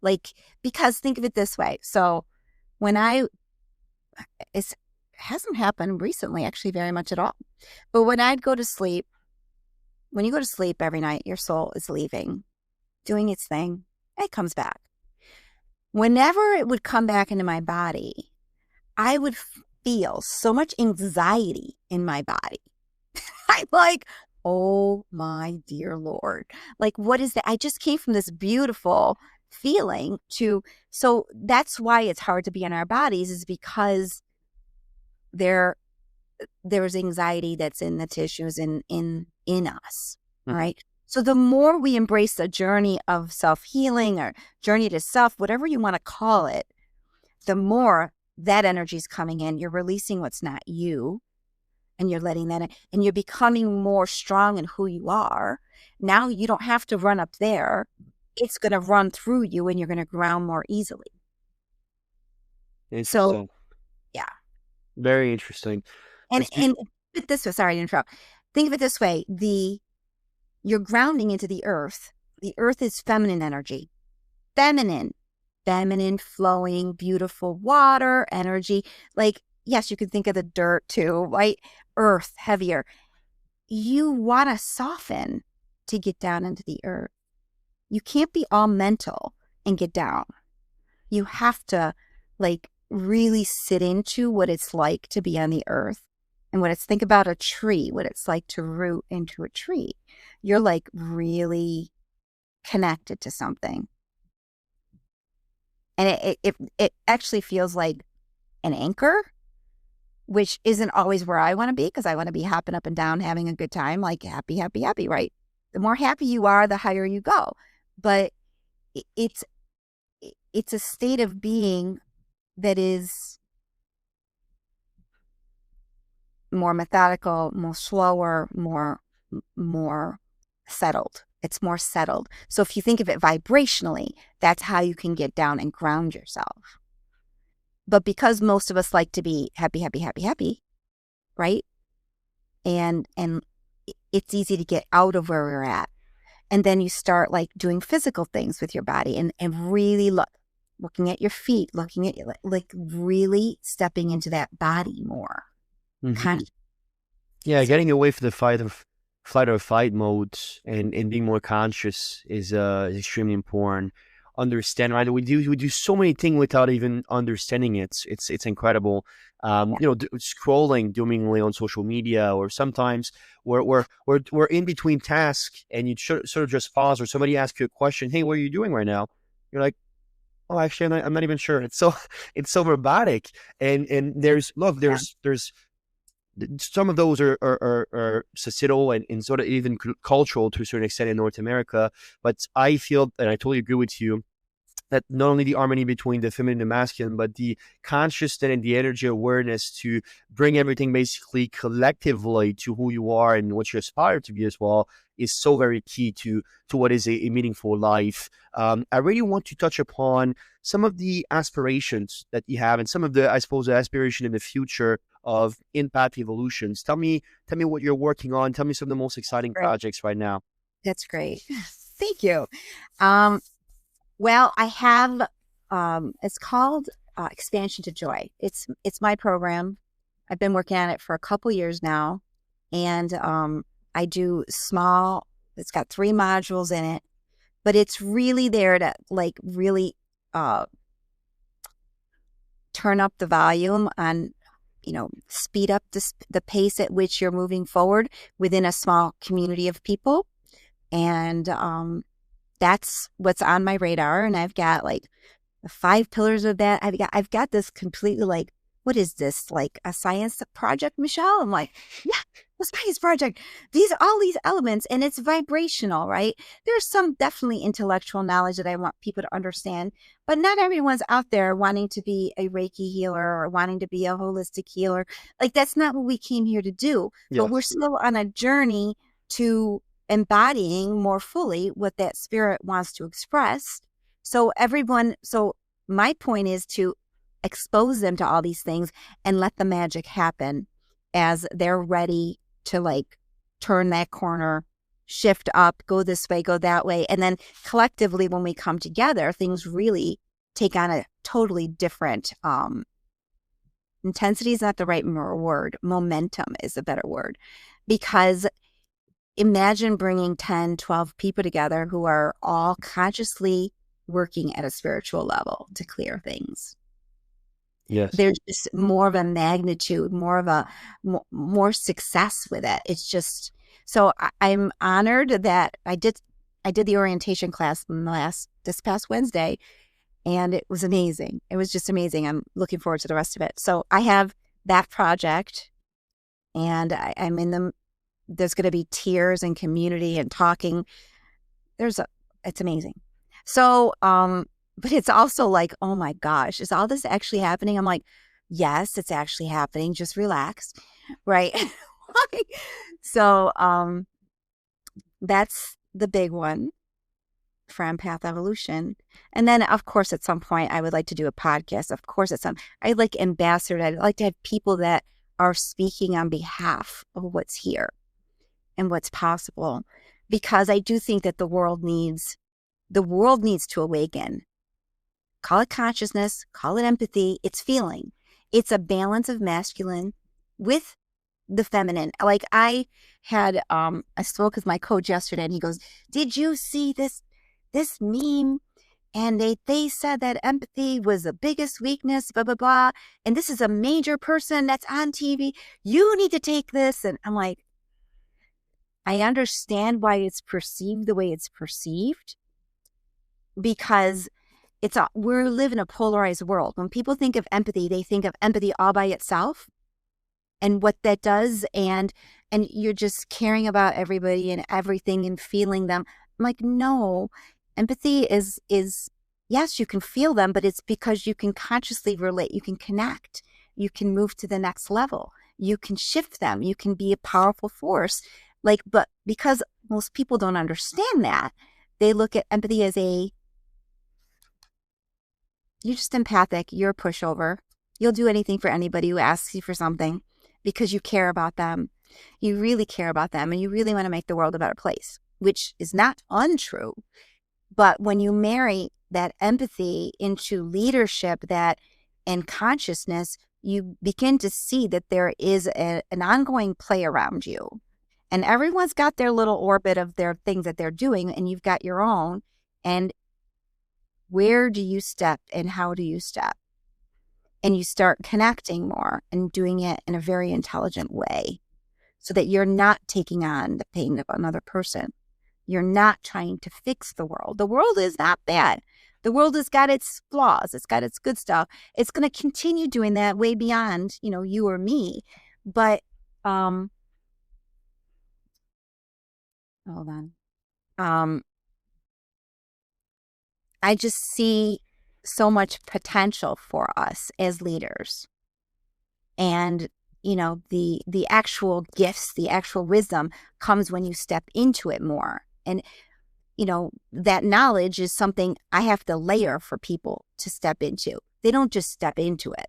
Like, because think of it this way. So it hasn't happened recently, actually, very much at all. But when you go to sleep every night, your soul is leaving, doing its thing. It comes back. Whenever it would come back into my body, I would feel so much anxiety in my body. I'm like, oh my dear Lord. Like, what is that? I just came from this beautiful feeling so that's why it's hard to be in our bodies, is because there's anxiety that's in the tissues in us, right? So the more we embrace the journey of self-healing or journey to self, whatever you want to call it, the more that energy is coming in. You're releasing what's not you, and you're letting that in, and you're becoming more strong in who you are. Now you don't have to run up there. It's going to run through you, and you're going to ground more easily. Interesting. So, yeah. Very interesting. And sorry to interrupt. Think of it this way. You're grounding into the earth. The earth is feminine energy. Feminine, flowing, beautiful water, energy. Like, yes, you can think of the dirt too, right? Earth, heavier. You want to soften to get down into the earth. You can't be all mental and get down. You have to like really sit into what it's like to be on the earth and think about a tree, what it's like to root into a tree. You're like really connected to something. And it actually feels like an anchor, which isn't always where I want to be, because I want to be hopping up and down, having a good time, like happy, happy, happy, right? The more happy you are, the higher you go. But it's a state of being that is more methodical, more slower, more settled. It's more settled. So if you think of it vibrationally, that's how you can get down and ground yourself. But because most of us like to be happy, happy, happy, happy, right? And it's easy to get out of where we're at. And then you start like doing physical things with your body and really looking at your feet, looking at like really stepping into that body more. Mm-hmm. Yeah, getting away from the flight or fight mode and being more conscious is extremely important. Understand, right? We do so many things without even understanding it. It's incredible. Scrolling doomingly on social media, or sometimes we're in between tasks and you sort of just pause, or somebody asks you a question. Hey, what are you doing right now? You're like, oh, actually, I'm not even sure. It's so robotic. And there's some of those are societal and sort of even cultural to a certain extent in North America. But I feel, and I totally agree with you, that not only the harmony between the feminine and masculine, but the consciousness and the energy awareness to bring everything basically collectively to who you are and what you aspire to be as well is so very key to what is a meaningful life. I really want to touch upon some of the aspirations that you have and some of the, I suppose, the aspiration in the future of Empath Evolutions. Tell me what you're working on. Tell me some of the most exciting projects right now. That's great. Thank you. Well, I have, it's called Expansion to Joy. It's my program. I've been working on it for a couple years now. And I do small, it's got 3 modules in it, but it's really there to like really turn up the volume on, speed up the pace at which you're moving forward within a small community of people. And that's what's on my radar. And I've got like the 5 pillars of that. I've got this completely like, what is this? Like a science project, Michelle? I'm like, yeah, the science project. All these elements, and it's vibrational, right? There's some definitely intellectual knowledge that I want people to understand, but not everyone's out there wanting to be a Reiki healer or wanting to be a holistic healer. Like that's not what we came here to do. Yes. But we're still on a journey to embodying more fully what that spirit wants to express. So my point is to expose them to all these things and let the magic happen as they're ready to like turn that corner, shift up, go this way, go that way. And then collectively, when we come together, things really take on a totally different intensity is not the right word. Momentum is a better word, because imagine bringing 10, 12 people together who are all consciously working at a spiritual level to clear things. Yes. There's just more of a magnitude, more of a more success with it. It's just, so I'm honored that I did the orientation class this past Wednesday, and it was amazing. It was just amazing. I'm looking forward to the rest of it. So I have that project, and I'm in them. There's going to be tears and community and talking. It's amazing. So, but it's also like, oh my gosh, is all this actually happening? I'm like, yes, it's actually happening. Just relax. Right. So, that's the big one for Empath Evolution. And then of course, at some point I would like to do a podcast. Of course, I'd like ambassador. I'd like to have people that are speaking on behalf of what's here and what's possible, because I do think that the world needs to awaken. Call it consciousness, call it empathy. It's feeling. It's a balance of masculine with the feminine. Like I spoke with my coach yesterday and he goes, "Did you see this meme? And they said that empathy was the biggest weakness, blah, blah, blah. And this is a major person that's on TV. You need to take this." And I'm like, I understand why it's perceived the way it's perceived, because we live in a polarized world. When people think of empathy, they think of empathy all by itself and what that does. And you're just caring about everybody and everything and feeling them. I'm like, no, empathy is yes, you can feel them, but it's because you can consciously relate, you can connect, you can move to the next level, you can shift them, you can be a powerful force. Like, but because most people don't understand that, they look at empathy as you're just empathic, you're a pushover. You'll do anything for anybody who asks you for something because you care about them. You really care about them and you really want to make the world a better place, which is not untrue. But when you marry that empathy into leadership and consciousness, you begin to see that there is an ongoing play around you. And everyone's got their little orbit of their things that they're doing, and you've got your own. And where do you step and how do you step? And you start connecting more and doing it in a very intelligent way so that you're not taking on the pain of another person. You're not trying to fix the world. The world is not bad. The world has got its flaws. It's got its good stuff. It's going to continue doing that way beyond, you or me. But, hold on. I just see so much potential for us as leaders. And, the actual gifts, the actual wisdom comes when you step into it more. And, that knowledge is something I have to layer for people to step into. They don't just step into it.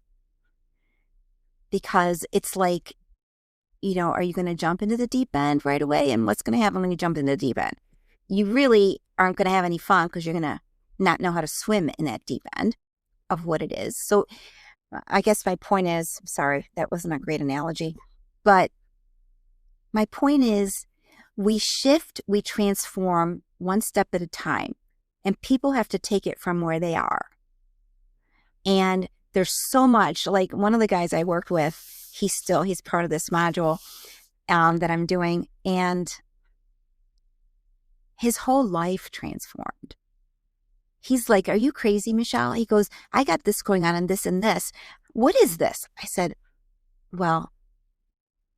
Because it's like, are you going to jump into the deep end right away? And what's going to happen when you jump into the deep end? You really aren't going to have any fun because you're going to not know how to swim in that deep end of what it is. So I guess my point is, sorry, that wasn't a great analogy, but my point is we shift, we transform one step at a time, and people have to take it from where they are. And there's so much, like one of the guys I worked with, he's part of this module that I'm doing, and his whole life transformed. He's like, "Are you crazy, Michelle?" He goes, "I got this going on and this and this. What is this?" I said, "Well,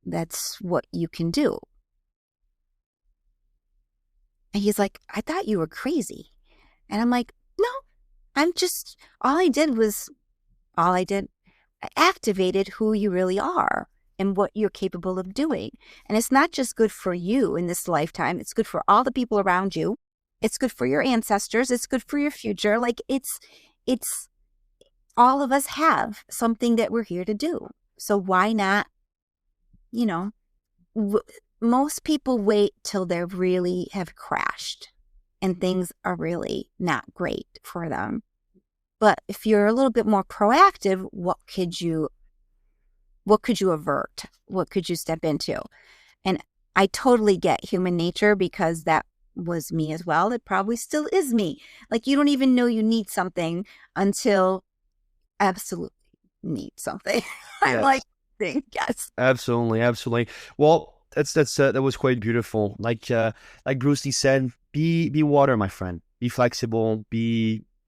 that's what you can do." And he's like, "I thought you were crazy." And I'm like, "No, I activated who you really are and what you're capable of doing. And it's not just good for you in this lifetime. It's good for all the people around you. It's good for your ancestors. It's good for your future. Like it's all of us have something that we're here to do. So why not, most people wait till they really have crashed and things are really not great for them. But if you're a little bit more proactive, what could you avert? What could you step into? And I totally get human nature because that was me as well. It probably still is me. Like you don't even know you need something until absolutely need something. I'm Yes. like, yes. Absolutely. Well, that was quite beautiful. Like Bruce Lee said, be water, my friend. Be flexible.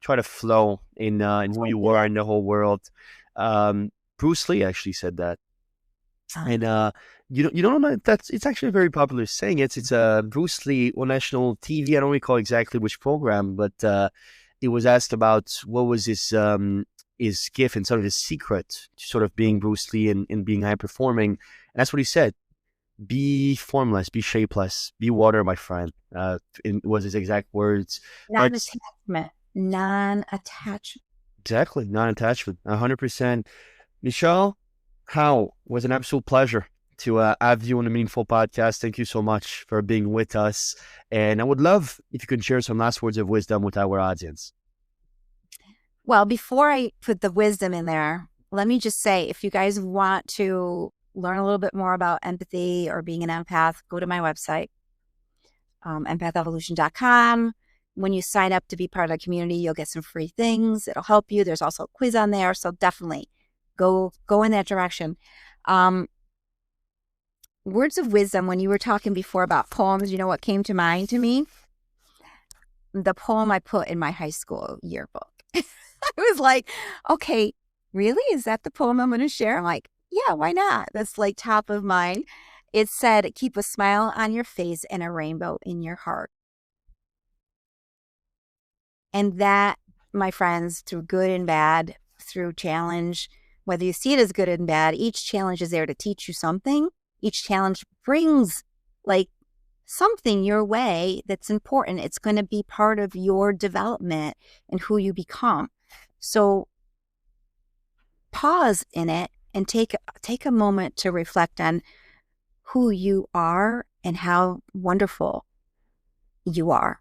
Try to flow in who you are in the whole world. Bruce Lee actually said that, and you don't know it's actually a very popular saying. It's Bruce Lee on national TV. I don't recall exactly which program, but it was asked about what was his gift and sort of his secret to sort of being Bruce Lee and being high performing. And that's what he said: be formless, be shapeless, be water, my friend. Was his exact words. Non-attachment. Exactly, non-attachment, 100%. Michelle, Howe, was an absolute pleasure to have you on the Meaningful Podcast. Thank you so much for being with us. And I would love if you could share some last words of wisdom with our audience. Well, before I put the wisdom in there, let me just say, if you guys want to learn a little bit more about empathy or being an empath, go to my website, empathevolution.com. When you sign up to be part of the community, you'll get some free things. It'll help you. There's also a quiz on there. So definitely go in that direction. Words of wisdom, when you were talking before about poems, you know what came to mind to me? The poem I put in my high school yearbook. I was like, okay, really? Is that the poem I'm going to share? I'm like, yeah, why not? That's like top of mind. It said, keep a smile on your face and a rainbow in your heart. And that, my friends, through good and bad, through challenge, whether you see it as good and bad, each challenge is there to teach you something. Each challenge brings like something your way that's important. It's going to be part of your development and who you become. So pause in it and take a moment to reflect on who you are and how wonderful you are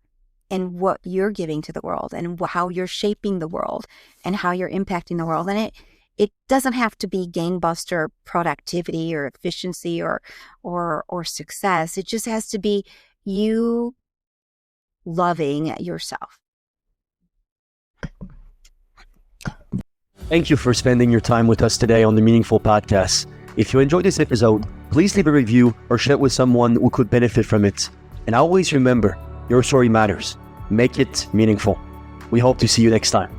and what you're giving to the world and how you're shaping the world and how you're impacting the world. And it doesn't have to be gangbuster productivity or efficiency or success. It just has to be you loving yourself. Thank you for spending your time with us today on the Meaningful Podcast. If you enjoyed this episode, please leave a review or share it with someone who could benefit from it. And always remember, your story matters. Make it meaningful. We hope to see you next time.